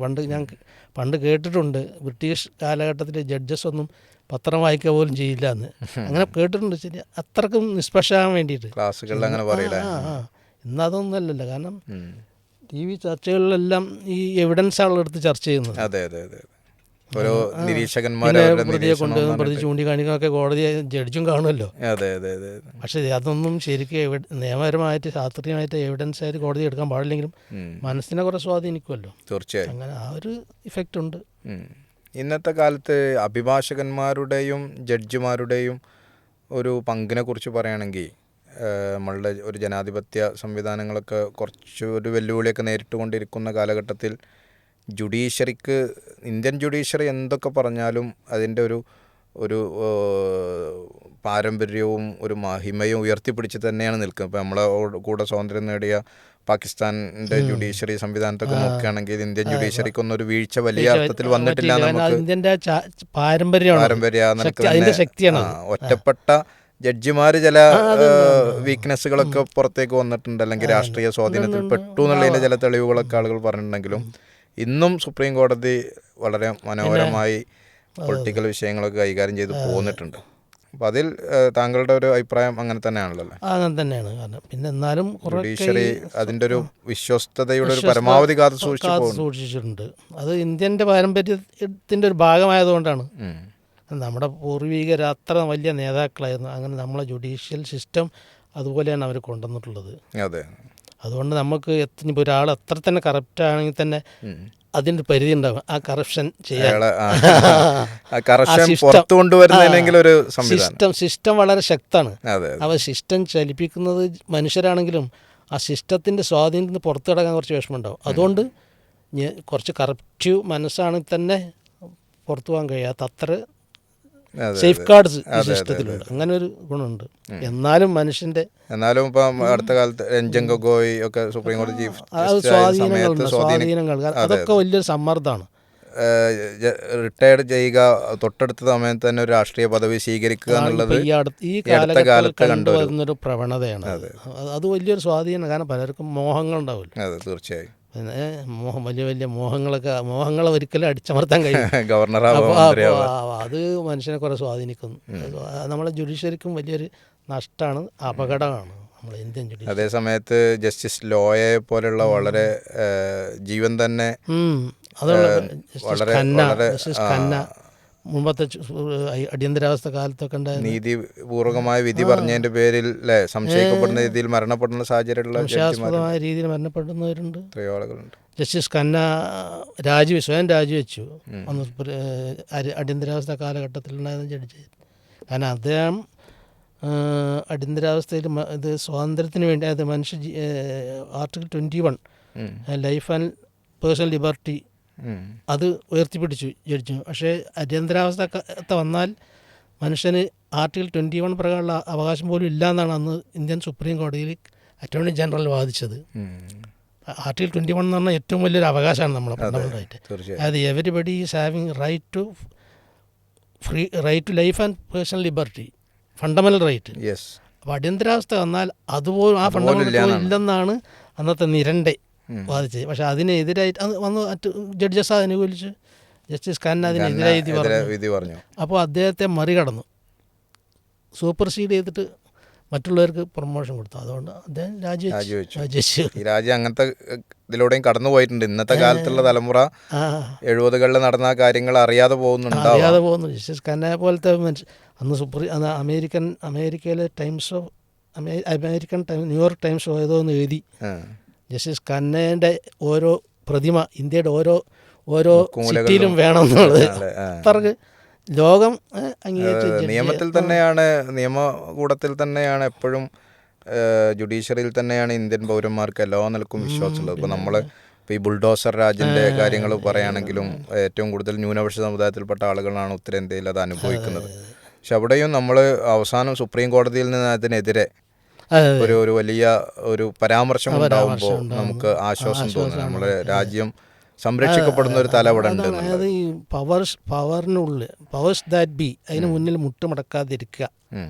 പണ്ട് കേട്ടിട്ടുണ്ട്. ബ്രിട്ടീഷ് കാലഘട്ടത്തിൽ ജഡ്ജസ് ഒന്നും പത്രം വായിക്കുക പോലും ചെയ്യില്ല എന്ന്, അങ്ങനെ കേട്ടിട്ടുണ്ട്. ശരി, അത്രക്കും നിഷ്പക്ഷമാകാൻ വേണ്ടിയിട്ട് ക്ലാസ്സുകളിൽ അങ്ങനെ പറയില്ല. ഇന്ന് അതൊന്നും അല്ലല്ലോ. കാരണം ടി വി ചർച്ചകളിലെല്ലാം ഈ എവിഡൻസ് ആണെടുത്ത് ചർച്ച ചെയ്യുന്നത്. അതെ അതെ അതെ. ഓരോ നിരീക്ഷകന്മാർ പിന്നെ അവരുടെ പ്രതിയെ നിരീക്ഷണം കൊണ്ടുവന്ന് എന്ന് പ്രതി പറഞ്ഞിട്ട്. ചൂണ്ടിക്കാണിക്കുന്നതൊക്കെ കോടതി ജഡ്ജും കാണുമല്ലോ. അതെ അതെ അതെ അതെ. പക്ഷേ അതൊന്നും ശരിക്കും നിയമപരമായിട്ട് ശാസ്ത്രീയമായിട്ട് എവിഡൻസ് ആയിട്ട് കോടതി എടുക്കാൻ പാടില്ലെങ്കിലും മനസ്സിനെ കുറേ സ്വാധീനിക്കുമല്ലോ. തീർച്ചയായും അങ്ങനെ ആ ഒരു ഇഫക്റ്റ് ഉണ്ട്. ഇന്നത്തെ കാലത്ത് അഭിഭാഷകന്മാരുടെയും ജഡ്ജിമാരുടെയും ഒരു പങ്കിനെ കുറിച്ച് പറയുകയാണെങ്കിൽ നമ്മളുടെ ഒരു ജനാധിപത്യ സംവിധാനങ്ങളൊക്കെ കുറച്ച് ഒരു വെല്ലുവിളിയൊക്കെ നേരിട്ടുകൊണ്ടിരിക്കുന്ന കാലഘട്ടത്തിൽ ജുഡീഷ്യറിക്ക്, ഇന്ത്യൻ ജുഡീഷ്യറി എന്തൊക്കെ പറഞ്ഞാലും അതിൻ്റെ ഒരു പാരമ്പര്യവും ഒരു മഹിമയും ഉയർത്തിപ്പിടിച്ച് തന്നെയാണ് നിൽക്കുന്നത്. ഇപ്പോൾ നമ്മളെ കൂടെ സ്വാതന്ത്ര്യം നേടിയ പാകിസ്ഥാൻ്റെ ജുഡീഷ്യറി സംവിധാനത്തൊക്കെ നോക്കുകയാണെങ്കിൽ ഇന്ത്യൻ ജുഡീഷ്യറിക്കൊന്നും ഒരു വീഴ്ച വലിയ അർത്ഥത്തിൽ വന്നിട്ടില്ല. നമുക്ക് ഇന്ത്യൻ്റെ പാരമ്പര്യ ശക്തിയാണ്. ഒറ്റപ്പെട്ട ജഡ്ജിമാർ ചില വീക്ക്നെസ്സുകളൊക്കെ പുറത്തേക്ക് വന്നിട്ടുണ്ട്, അല്ലെങ്കിൽ രാഷ്ട്രീയ സ്വാധീനത്തിൽ പെട്ടു എന്നുള്ളതിൻ്റെ ചില തെളിവുകളൊക്കെ ആളുകൾ പറഞ്ഞിട്ടുണ്ടെങ്കിലും ഇന്നും സുപ്രീം കോടതി വളരെ മനോഹരമായി പൊളിറ്റിക്കൽ വിഷയങ്ങളൊക്കെ കൈകാര്യം ചെയ്ത് പോന്നിട്ടുണ്ട്. അപ്പോൾ അതിൽ താങ്കളുടെ ഒരു അഭിപ്രായം അങ്ങനെ തന്നെയാണല്ലോ? അങ്ങനെ തന്നെയാണ്. കാരണം പിന്നെ എന്നാലും ജുഡീഷ്യറി അതിൻ്റെ ഒരു വിശ്വസ്തതയുടെ ഒരു പരമാവധി കാത്തു സൂക്ഷിച്ചിട്ടുണ്ട്. അത് ഇന്ത്യൻ്റെ പാരമ്പര്യത്തിൻ്റെ ഒരു ഭാഗമായതുകൊണ്ടാണ്. നമ്മുടെ പൂർവികർ അത്ര വലിയ നേതാക്കളായിരുന്നു. അങ്ങനെ നമ്മളെ ജുഡീഷ്യൽ സിസ്റ്റം അതുപോലെയാണ് അവർ കൊണ്ടുവന്നിട്ടുള്ളത്. അതെ. അതുകൊണ്ട് നമുക്ക് ഇപ്പോൾ ഒരാൾ എത്ര തന്നെ കറപ്റ്റ് ആണെങ്കിൽ തന്നെ അതിൻ്റെ പരിധി ഉണ്ടാകും ആ കറപ്ഷൻ ചെയ്യാൻ. സിസ്റ്റം വളരെ ശക്തമാണ്. അപ്പോൾ സിസ്റ്റം ചലിപ്പിക്കുന്നത് മനുഷ്യരാണെങ്കിലും ആ സിസ്റ്റത്തിൻ്റെ സ്വാധീനത്തിന് പുറത്തു കിടക്കാൻ കുറച്ച് വിഷമമുണ്ടാവും. അതുകൊണ്ട് കുറച്ച് കറപ്റ്റീവ് മനസ്സാണെങ്കിൽ തന്നെ പുറത്തു പോകാൻ കഴിയാത്ത അത്ര സേഫ് ഗാർഡ്സ് ഈ സിസ്റ്റത്തിലുണ്ട്. അങ്ങനെ ഒരു ഗുണമുണ്ട്. എന്നാലും ഇപ്പം അടുത്ത കാലത്ത് രഞ്ജൻ ഗൊഗോയ് ഒക്കെ സുപ്രീം കോടതി ചീഫ് സ്വാധീനങ്ങൾ അതൊക്കെ വലിയൊരു സമ്മർദ്ദമാണ്. റിട്ടയർഡ് ചെയ്യുക, തൊട്ടടുത്ത സമയത്ത് തന്നെ ഒരു രാഷ്ട്രീയ പദവി സ്വീകരിക്കുക എന്നുള്ളത് ഈ കാലഘട്ടത്തിൽ കണ്ടുവരുന്നൊരു പ്രവണതയാണ്. അത് വലിയൊരു സ്വാധീനം. കാരണം പലർക്കും മോഹങ്ങൾ ഉണ്ടാവില്ല. അതെ, തീർച്ചയായും. പിന്നെ വലിയ വലിയ മോഹങ്ങളെ ഒരിക്കലും അടിച്ചമർത്താൻ കഴിയും. അത് മനുഷ്യനെ കുറേ സ്വാധീനിക്കുന്നു. നമ്മളെ ജുഡീഷ്യറിക്കും വലിയൊരു നഷ്ടമാണ്, അപകടമാണ് നമ്മളെ ഇന്ത്യൻ ജുഡീഷ്യറി. അതേ സമയത്ത് ജസ്റ്റിസ് ലോയെ പോലുള്ള വളരെ ജീവൻ തന്നെ മുമ്പത്തെ അടിയന്തരാവസ്ഥ കാലത്തൊക്കെ ഉണ്ടായ നീതിപൂർവകമായ വിധി പറഞ്ഞതിന്റെ പേരിൽ സംശയിക്കപ്പെടുന്ന രീതിയിൽ മരണപ്പെടുന്ന സാഹചര്യമുള്ള രീതിയിൽ മരണപ്പെടുന്നവരുണ്ട്. ജസ്റ്റിസ് ഖന്ന സ്വയം രാജിവെച്ചു അന്ന് അടിയന്തരാവസ്ഥ കാലഘട്ടത്തിലുണ്ടായിരുന്ന ജഡ്ജി. കാരണം അദ്ദേഹം അടിയന്തരാവസ്ഥയിൽ ഇത് സ്വാതന്ത്ര്യത്തിന് വേണ്ടി, അത് article 21 life and personal liberty അത് ഉയർത്തിപ്പിടിച്ചു ജഡ്ജി. പക്ഷേ അടിയന്തരാവസ്ഥ വന്നാൽ മനുഷ്യന് ആർട്ടിക്കിൾ 21 പ്രകാരമുള്ള അവകാശം പോലും ഇല്ല എന്നാണ് അന്ന് ഇന്ത്യൻ സുപ്രീം കോടതിയിൽ അറ്റോർണി ജനറൽ വാദിച്ചത്. ആർട്ടിക്കിൾ 21 എന്ന് പറഞ്ഞാൽ ഏറ്റവും വലിയൊരു അവകാശമാണ് നമ്മുടെ ഫണ്ടമെൻ്റൽ റൈറ്റ്. അതായത് everybody is having right to life and personal liberty, fundamental right. അപ്പോൾ അടിയന്തരാവസ്ഥ വന്നാൽ അതുപോലും ആ ഫണ്ടമെൻ്റൽ ഇല്ലെന്നാണ് അന്നത്തെ നിരണ്ടെ വാദിച്ചത്. പക്ഷെ അതിനെതിരായിട്ട് വന്ന് ജഡ്ജസ് അനുകൂലിച്ച് ജസ്റ്റിസ് ഖന്ന അതിനെതിരായി വിധി പറഞ്ഞു. അപ്പോൾ അദ്ദേഹത്തെ മറികടന്നു, സൂപ്പർസീഡ് ചെയ്തിട്ട് മറ്റുള്ളവർക്ക് പ്രൊമോഷൻ കൊടുത്തു. അതുകൊണ്ട് അദ്ദേഹം രാജിവെച്ചു. ഈ രാജ്യം അങ്ങനത്തെ ഇതിലൂടെയും കടന്നു പോയിട്ടുണ്ട്. ഇന്നത്തെ കാലത്തുള്ള തലമുറ 70കളിൽ നടന്ന കാര്യങ്ങൾ അറിയാതെ പോകുന്നു. ജസ്റ്റിസ് ഖന്ന പോലത്തെ അന്ന് അമേരിക്കയിലെ ന്യൂയോർക്ക് ടൈംസ് ഏതോ ഒന്ന് എഴുതി, ജസ്റ്റിസ് ഖന്നയുടെ ഓരോ പ്രതിമ ഇന്ത്യയുടെ ഓരോ സിറ്റിയിലും വേണം എന്നുള്ളത് അത്രക്ക് ലോകം നിയമത്തിൽ തന്നെയാണ്, നിയമകൂടത്തിൽ തന്നെയാണ് എപ്പോഴും, ജുഡീഷ്യറിയിൽ തന്നെയാണ് ഇന്ത്യൻ പൗരന്മാർക്ക് എല്ലാ നിലക്കും വിശ്വാസമുള്ളത്. ഇപ്പോൾ നമ്മൾ ഈ ബുൾഡോസർ രാജിൻ്റെ കാര്യങ്ങൾ പറയുകയാണെങ്കിലും ഏറ്റവും കൂടുതൽ ന്യൂനപക്ഷ സമുദായത്തിൽപ്പെട്ട ആളുകളാണ് ഉത്തരേന്ത്യയിൽ അത് അനുഭവിക്കുന്നത്. പക്ഷെ അവിടെയും നമ്മൾ അവസാനം സുപ്രീം കോടതിയിൽ നിന്ന് അതിനെതിരെ ഒരു വലിയ ഒരു പരാമർശം ഉണ്ടാകുമ്പോൾ നമുക്ക് ആശ്വാസം തോന്നുന്നു. നമ്മുടെ രാജ്യം സംരക്ഷിക്കപ്പെടുന്ന ഒരു തല ഇവിടെ ഉണ്ട്. അതായത് ഈ പവേഴ്സ് ദാറ്റ് ബി അതിന് മുന്നിൽ മുട്ടുമടക്കാതിരിക്കുക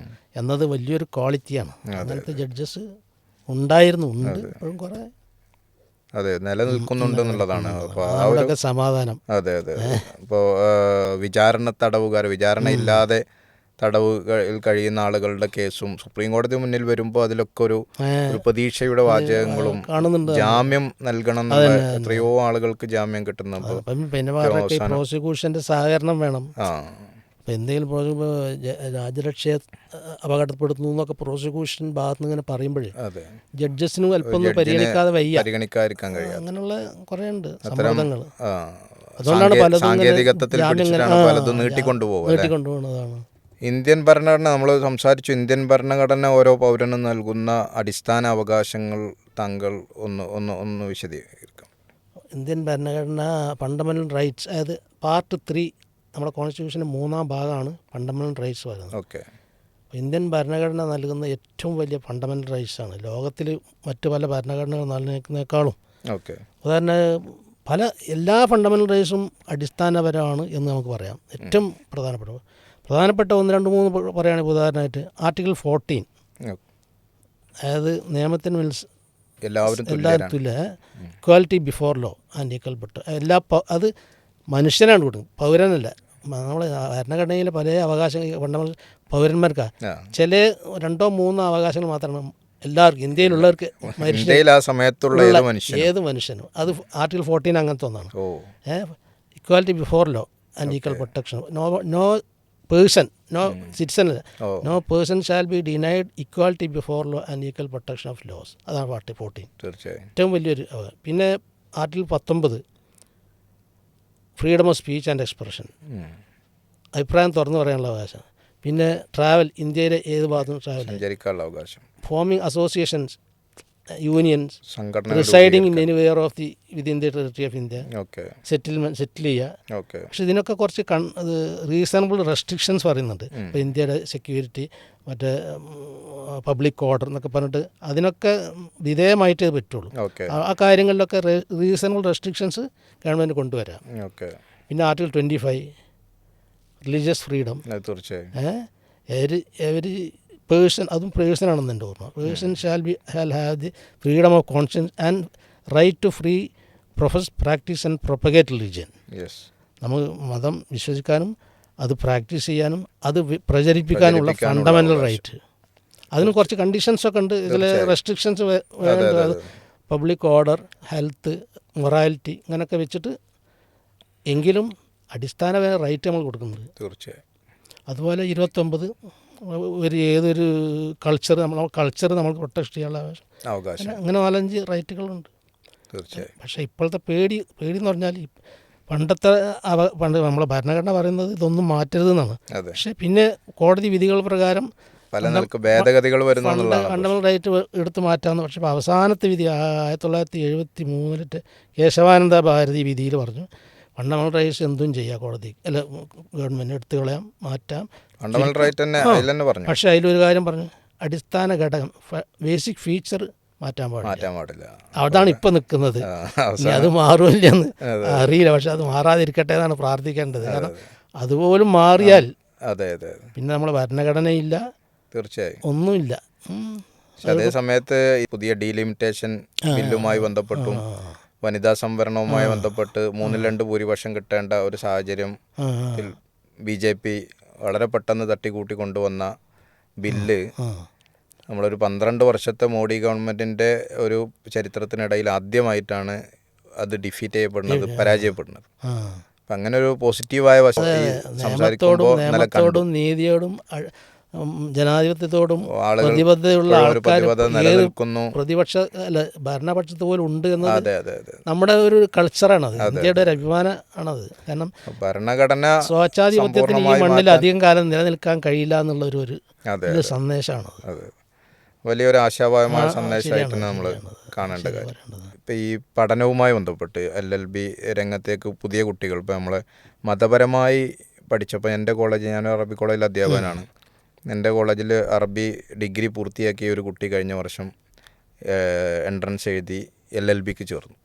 എന്നത് വലിയൊരു ക്വാളിറ്റിയാണ്. അങ്ങനത്തെ ജഡ്ജസ് ഉണ്ട് ഇപ്പോഴും കുറേ നിലനിൽക്കുന്നുണ്ട് എന്നുള്ളതാണ്. അപ്പോൾ സമാധാനം. അതെ. ഇപ്പോൾ വിചാരണ തടവുകാർ, വിചാരണ ഇല്ലാതെ തടവുകളിൽ കഴിയുന്ന ആളുകളുടെ കേസും സുപ്രീം കോടതി മുന്നിൽ വരുമ്പോൾ അതിലൊക്കെ ഒരു പ്രതീക്ഷയുടെ വാചകങ്ങളും കാണുന്നുണ്ട്. ജാമ്യം നൽകണം എന്നുള്ള എത്രയോ ആളുകൾക്ക് ജാമ്യം കിട്ടുന്നപ്പോൾ പിന്നെ പറഞ്ഞ പ്രോസിക്യൂഷൻ്റെ സഹകരണം വേണം. ആ ഇപ്പം എന്തെങ്കിലും രാജ്യരക്ഷയെ അപകടപ്പെടുത്തുന്നു എന്നൊക്കെ പ്രോസിക്യൂഷൻ ഭാഗത്ത് നിന്ന് ഇങ്ങനെ പറയുമ്പോഴേ അതെ ജഡ്ജസിനും അല്പം ഒന്നും പരിഗണിക്കാതെ വയ്യ. പരിഗണിക്കാതിരിക്കാൻ കഴിയാം. അങ്ങനെയുള്ള കുറേ ഉണ്ട് സമ്മർദ്ദങ്ങൾ. അതുകൊണ്ടാണ് സാങ്കേതികത്വത്തിൽ പലതും നീട്ടിക്കൊണ്ടുപോകുന്നതാണ്. ഇന്ത്യൻ ഭരണഘടന നമ്മൾ സംസാരിച്ചു. ഇന്ത്യൻ ഭരണഘടന ഓരോ പൗരനും നൽകുന്ന അടിസ്ഥാന അവകാശങ്ങൾ താങ്കൾ ഒന്ന് വിശദീകരിക്കാം. ഇന്ത്യൻ ഭരണഘടന ഫണ്ടമെൻ്റൽ റൈറ്റ്സ്, അതായത് പാർട്ട് 3 നമ്മുടെ കോൺസ്റ്റിറ്റ്യൂഷൻ്റെ 3-ാം ഭാഗമാണ് ഫണ്ടമെൻ്റൽ റൈറ്റ്സ് പറയുന്നത്. ഓക്കെ. ഇന്ത്യൻ ഭരണഘടന നൽകുന്ന ഏറ്റവും വലിയ ഫണ്ടമെൻ്റൽ റൈറ്റ്സാണ് ലോകത്തിൽ മറ്റ് പല ഭരണഘടനകൾ നൽകുന്നതിനേക്കാളും. ഓക്കെ. ഉദാഹരണം എല്ലാ ഫണ്ടമെൻ്റൽ റൈറ്റ്സും അടിസ്ഥാനപരമാണ് എന്ന് നമുക്ക് പറയാം. ഏറ്റവും പ്രധാനപ്പെട്ട 1, 2, 3 പറയുകയാണെങ്കിൽ ഉദാഹരണമായിട്ട് ആർട്ടിക്കിൾ 14, അതായത് നിയമത്തിന് എല്ലാവരും തുല്യ, equality before law and equal but അത് മനുഷ്യനാണ് കൊടുക്കുന്നത്, പൗരനല്ല. നമ്മൾ ഭരണഘടനയിലെ പല അവകാശങ്ങൾ പൗരന്മാർക്കാണ്. ചില 2-3 അവകാശങ്ങൾ മാത്രമാണ് എല്ലാവർക്കും, ഇന്ത്യയിലുള്ളവർക്ക് ഏത് മനുഷ്യനും. അത് ആർട്ടിക്കിൾ 14 അങ്ങനത്തെ ഒന്നാണ്. Equality before law and equal protection. No person, no citizen, no person shall be denied equality before law and equal protection of laws. അതാണ് ആർട്ടിക്കിൾ 14 ഏറ്റവും വലിയൊരു. പിന്നെ article 19 freedom of speech and expression, അഭിപ്രായം തുറന്നു പറയാനുള്ള അവകാശം. പിന്നെ ട്രാവൽ, ഇന്ത്യയിലെ ഏത് ഭാഗത്തും ട്രാവൽ, അവകാശം. Forming associations, unions, residing in anywhere of the within the territory of India, settle ചെയ്യുക. പക്ഷെ ഇതിനൊക്കെ കുറച്ച് റീസണബിൾ റെസ്ട്രിക്ഷൻസ് പറയുന്നുണ്ട്. ഇപ്പോൾ ഇന്ത്യയുടെ സെക്യൂരിറ്റി, മറ്റേ പബ്ലിക് ഓർഡർ എന്നൊക്കെ പറഞ്ഞിട്ട് അതിനൊക്കെ വിധേയമായിട്ടേ പറ്റുള്ളൂ. ആ കാര്യങ്ങളിലൊക്കെ റീസണബിൾ റെസ്ട്രിക്ഷൻസ് ഗവൺമെൻറ് കൊണ്ടുവരാം. പിന്നെ article 25 religious freedom. Every person, അതും പേഴ്സണാണെന്ന് എൻ്റെ ഓർമ്മ, person shall have the freedom of conscience and right to free profess, practise and propagate religion. നമുക്ക് മതം വിശ്വസിക്കാനും അത് പ്രാക്ടീസ് ചെയ്യാനും അത് പ്രചരിപ്പിക്കാനുള്ള ഫണ്ടമെൻ്റൽ റൈറ്റ്. അതിന് കുറച്ച് കണ്ടീഷൻസൊക്കെ ഉണ്ട്, ഇതിൽ റെസ്ട്രിക്ഷൻസ് വേണ്ടത്. അത് പബ്ലിക് ഓർഡർ, ഹെൽത്ത്, മൊറാലിറ്റി ഇങ്ങനെയൊക്കെ വെച്ചിട്ട് എങ്കിലും അടിസ്ഥാന റൈറ്റ് നമ്മൾ കൊടുക്കുന്നത്. തീർച്ചയായും. അതുപോലെ 29 ഏതൊരു കൾച്ചർ നമ്മൾക്ക് പ്രൊട്ടക്ട് ചെയ്യാനുള്ള അവകാശം. അങ്ങനെ 4-5 റൈറ്റുകളുണ്ട്. തീർച്ചയായും. പക്ഷേ ഇപ്പോഴത്തെ പേടി എന്ന് പറഞ്ഞാൽ പണ്ട് നമ്മളെ ഭരണഘടന പറയുന്നത് ഇതൊന്നും മാറ്റരുതെന്നാണ്. പക്ഷേ പിന്നെ കോടതി വിധികൾ പ്രകാരം ഭേദഗതികൾ ഫണ്ടമെൻ്റൽ റൈറ്റ് എടുത്തു മാറ്റാമെന്ന്. പക്ഷേ അവസാനത്തെ വിധി 1973 കേശവാനന്ദ ഭാരതി വിധിയിൽ പറഞ്ഞു ഫണ്ടമെൻ്റൽ റൈറ്റ്സ് എന്തും ചെയ്യാം, കോടതി അല്ല ഗവൺമെൻറ് എടുത്തു കളയാം, മാറ്റാം. പക്ഷേ അതിലൊരു കാര്യം പറഞ്ഞു, അടിസ്ഥാന ഘടകം, ബേസിക് ഫീച്ചർ മാറ്റാൻ പാടില്ല. അതാണ് ഇപ്പം നിൽക്കുന്നത്. അത് മാറുമില്ലെന്ന് അറിയില്ല, പക്ഷെ അത് മാറാതിരിക്കട്ടെ എന്നാണ് പ്രാർത്ഥിക്കേണ്ടത്. കാരണം അതുപോലും മാറിയാൽ പിന്നെ നമ്മളെ ഭരണഘടനയില്ല, തീർച്ചയായും ഒന്നുമില്ല. അതേ സമയത്ത് പുതിയ ഡീലിമിറ്റേഷൻ ബില്ലുമായി ബന്ധപ്പെട്ടും വനിതാ സംവരണവുമായി ബന്ധപ്പെട്ട് 3/2 ഭൂരിപക്ഷം കിട്ടേണ്ട ഒരു സാഹചര്യം BJP വളരെ പെട്ടെന്ന് തട്ടിക്കൂട്ടി കൊണ്ടുവന്ന ബില്ല് നമ്മളൊരു 12 വർഷത്തെ മോഡി ഗവൺമെൻറ്റിൻ്റെ ഒരു ചരിത്രത്തിനിടയിൽ ആദ്യമായിട്ടാണ് അത് ഡിഫീറ്റ് ചെയ്യപ്പെടുന്നത്, പരാജയപ്പെടുന്നത്. അപ്പം അങ്ങനെ ഒരു പോസിറ്റീവായ വശം നിയമത്തോടും നീതിയോടും ജനാധിപത്യത്തോടും പ്രതിബദ്ധതയുള്ള ആൾക്കാർ പ്രതിപക്ഷ അല്ല ഭരണപക്ഷത്ത് പോലും ഉണ്ട് എന്നത് നമ്മുടെ ഒരു കൾച്ചറാണത്, ഇന്ത്യയുടെ ഒരു അഭിമാനമാണത്. കാരണം ഭരണഘടന സ്വേച്ഛാധിപത്യത്തിന് ഈ മണ്ണിൽ അധികം കാലം നിലനിൽക്കാൻ കഴിയില്ല എന്നുള്ളൊരു സന്ദേശമാണ്. വലിയൊരു ആശാവഹമായ സന്ദേശമായിട്ട് നമ്മൾ കാണേണ്ട കാര്യം. ഇപ്പം ഈ പഠനവുമായി ബന്ധപ്പെട്ട് LLB രംഗത്തേക്ക് പുതിയ കുട്ടികൾ, ഇപ്പോൾ നമ്മൾ മതപരമായി പഠിച്ചപ്പോൾ എൻ്റെ കോളേജ്, ഞാൻ അറബി കോളേജിൽ അധ്യാപകനാണ്. എൻ്റെ കോളേജിൽ അറബി ഡിഗ്രി പൂർത്തിയാക്കിയ ഒരു കുട്ടി കഴിഞ്ഞ വർഷം എൻട്രൻസ് എഴുതി LLBക്ക് ചേർന്നു.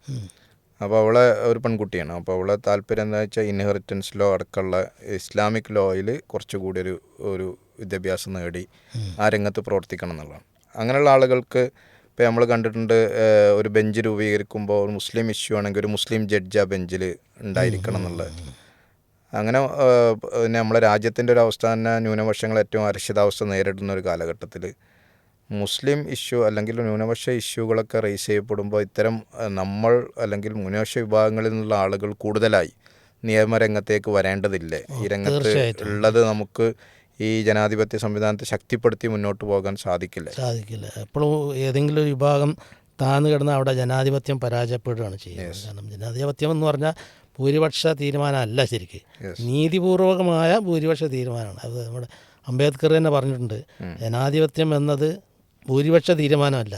അപ്പോൾ അവളെ ഒരു പെൺകുട്ടിയാണ്. അപ്പോൾ അവളെ താല്പര്യം എന്താ വെച്ചാൽ ഇൻഹെറിറ്റൻസ് ലോ അടക്കമുള്ള ഇസ്ലാമിക് ലോയിൽ കുറച്ചുകൂടി ഒരു വിദ്യാഭ്യാസം നേടി ആ രംഗത്ത് പ്രവർത്തിക്കണം എന്നുള്ളതാണ്. അങ്ങനെയുള്ള ആളുകൾക്ക് ഇപ്പോൾ നമ്മൾ കണ്ടിട്ടുണ്ട്, ഒരു ബെഞ്ച് രൂപീകരിക്കുമ്പോൾ ഒരു മുസ്ലിം ഇഷ്യൂ ആണെങ്കിൽ ഒരു മുസ്ലിം ജഡ്ജ് ആ ബെഞ്ചിൽ ഉണ്ടായിരിക്കണം എന്നുള്ളത്. അങ്ങനെ പിന്നെ നമ്മളെ രാജ്യത്തിൻ്റെ ഒരു അവസ്ഥ തന്നെ ന്യൂനപക്ഷങ്ങൾ ഏറ്റവും അരക്ഷിതാവസ്ഥ നേരിടുന്ന ഒരു കാലഘട്ടത്തിൽ മുസ്ലിം ഇഷ്യൂ അല്ലെങ്കിൽ ന്യൂനപക്ഷ ഇഷ്യൂകളൊക്കെ റേസ് ചെയ്യപ്പെടുമ്പോൾ ഇത്തരം നമ്മൾ അല്ലെങ്കിൽ ന്യൂനപക്ഷ വിഭാഗങ്ങളിൽ നിന്നുള്ള ആളുകൾ കൂടുതലായി നിയമരംഗത്തേക്ക് വരേണ്ടതില്ലേ? ഈ രംഗത്ത് ഉള്ളത് നമുക്ക് ഈ ജനാധിപത്യ സംവിധാനത്തെ ശക്തിപ്പെടുത്തി മുന്നോട്ട് പോകാൻ സാധിക്കില്ല. എപ്പോഴും ഏതെങ്കിലും ഒരു വിഭാഗം താഴ്ന്നു കിടന്ന് അവിടെ ജനാധിപത്യം പരാജയപ്പെടുകയാണ് ചെയ്യുന്നത്. കാരണം ജനാധിപത്യം എന്ന് പറഞ്ഞാൽ ഭൂരിപക്ഷ തീരുമാനമല്ല, ശരിക്ക് നീതിപൂർവകമായ ഭൂരിപക്ഷ തീരുമാനമാണ്. അത് നമ്മുടെ അംബേദ്കർ തന്നെ പറഞ്ഞിട്ടുണ്ട്, ജനാധിപത്യം എന്നത് ഭൂരിപക്ഷ തീരുമാനമല്ല,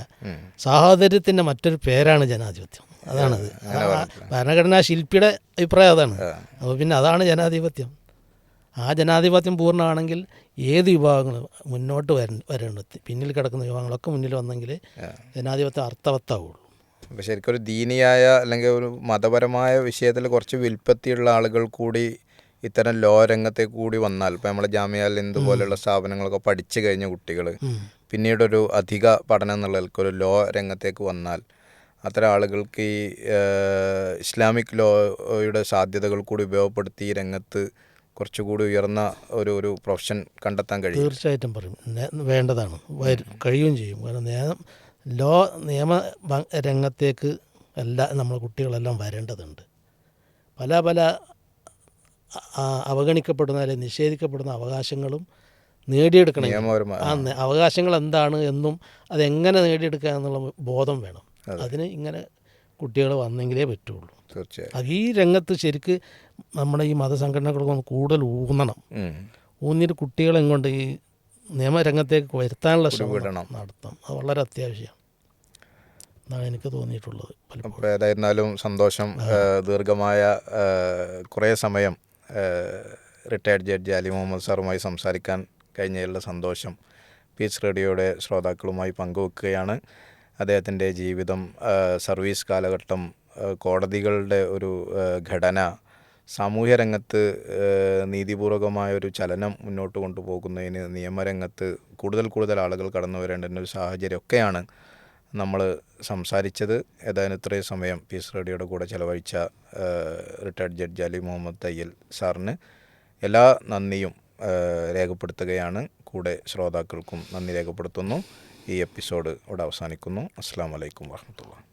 സാഹോദര്യത്തിൻ്റെ മറ്റൊരു പേരാണ് ജനാധിപത്യം. അതാണത്. ഭരണഘടനാ ശില്പിയുടെ അഭിപ്രായം അതാണ്. അപ്പോൾ പിന്നെ അതാണ് ജനാധിപത്യം. ആ ജനാധിപത്യം പൂർണ്ണമാണെങ്കിൽ ഏത് വിഭാഗങ്ങളും മുന്നോട്ട് വരേണ്ടത്, പിന്നിൽ കിടക്കുന്ന വിഭാഗങ്ങളൊക്കെ മുന്നിൽ വന്നെങ്കിൽ ജനാധിപത്യം അർത്ഥവത്താവുള്ളൂ. അപ്പോൾ ശരിക്കും ഒരു ദീനിയായ അല്ലെങ്കിൽ ഒരു മതപരമായ വിഷയത്തിൽ കുറച്ച് വിൽപ്പത്തിയുള്ള ആളുകൾ കൂടി ഇത്തരം ലോ രംഗത്തേക്ക് കൂടി വന്നാൽ, ഇപ്പോൾ നമ്മളെ ജാമിയ ഹിന്ദ് പോലെയുള്ള സ്ഥാപനങ്ങളൊക്കെ പഠിച്ചു കഴിഞ്ഞ കുട്ടികൾ പിന്നീടൊരു അധിക പഠനം എന്നുള്ളവർക്ക് ഒരു ലോ രംഗത്തേക്ക് വന്നാൽ അത്തരം ആളുകൾക്ക് ഈ ഇസ്ലാമിക് ലോയുടെ സാധ്യതകൾ കൂടി ഉപയോഗപ്പെടുത്തി ഈ രംഗത്ത് കുറച്ചുകൂടി ഉയർന്ന ഒരു പ്രൊഫഷൻ കണ്ടെത്താൻ കഴിയും. തീർച്ചയായിട്ടും പറയും, വേണ്ടതാണ്, കഴിയുകയും ചെയ്യും. കാരണം നിയമ രംഗത്തേക്ക് നമ്മൾ കുട്ടികളെല്ലാം വരേണ്ടതുണ്ട്. പല അവഗണിക്കപ്പെടുന്ന അല്ലെങ്കിൽ നിഷേധിക്കപ്പെടുന്ന അവകാശങ്ങളും നേടിയെടുക്കണം. ആ അവകാശങ്ങൾ എന്താണ് എന്നും അതെങ്ങനെ നേടിയെടുക്കുക എന്നുള്ള ബോധം വേണം. അതിന് ഇങ്ങനെ കുട്ടികൾ വന്നെങ്കിലേ പറ്റുള്ളൂ. തീർച്ചയായും ഈ രംഗത്ത് ശരിക്ക് നമ്മുടെ ഈ മതസംഘടനകളൊക്കെ കൂടുതൽ ഊന്നിയിട്ട് കുട്ടികളെ കൊണ്ട് ഈ നിയമരംഗത്തേക്ക് വരുത്താനുള്ള ശ്രമം നടത്താം. അത് വളരെ അത്യാവശ്യമാണ് എന്നാണ് എനിക്ക് തോന്നിയിട്ടുള്ളത്. അപ്പോൾ ഏതായിരുന്നാലും സന്തോഷം. ദീർഘമായ കുറേ സമയം റിട്ടയർഡ് ജഡ്ജി അലി മുഹമ്മദ് സാറുമായി സംസാരിക്കാൻ കഴിഞ്ഞതിലുള്ള സന്തോഷം പീസ് റേഡിയോയുടെ ശ്രോതാക്കളുമായി പങ്കുവെക്കുകയാണ്. അദ്ദേഹത്തിൻ്റെ ജീവിതം, സർവീസ് കാലഘട്ടം, കോടതികളുടെ ഒരു ഘടന, സാമൂഹ്യ രംഗത്ത് നീതിപൂർവകമായൊരു ചലനം മുന്നോട്ട് കൊണ്ടുപോകുന്നതിന് നിയമരംഗത്ത് കൂടുതൽ ആളുകൾ കടന്നു വരേണ്ടുന്ന ഒരു സാഹചര്യമൊക്കെയാണ് നമ്മൾ സംസാരിച്ചത്. ഏതായാലും ഇത്രയും സമയം പീസ് റേഡിയോയുടെ കൂടെ ചെലവഴിച്ച റിട്ടയർഡ് ജഡ്ജി അലി മുഹമ്മദ് തയ്യൽ സാറിന് എല്ലാ നന്ദിയും രേഖപ്പെടുത്തുകയാണ്. കൂടെ ശ്രോതാക്കൾക്കും നന്ദി രേഖപ്പെടുത്തുന്നു. ഈ എപ്പിസോഡ് ഇവിടെ അവസാനിക്കുന്നു. അസ്സലാമു അലൈക്കും വറഹ്മത്തുള്ളാഹി.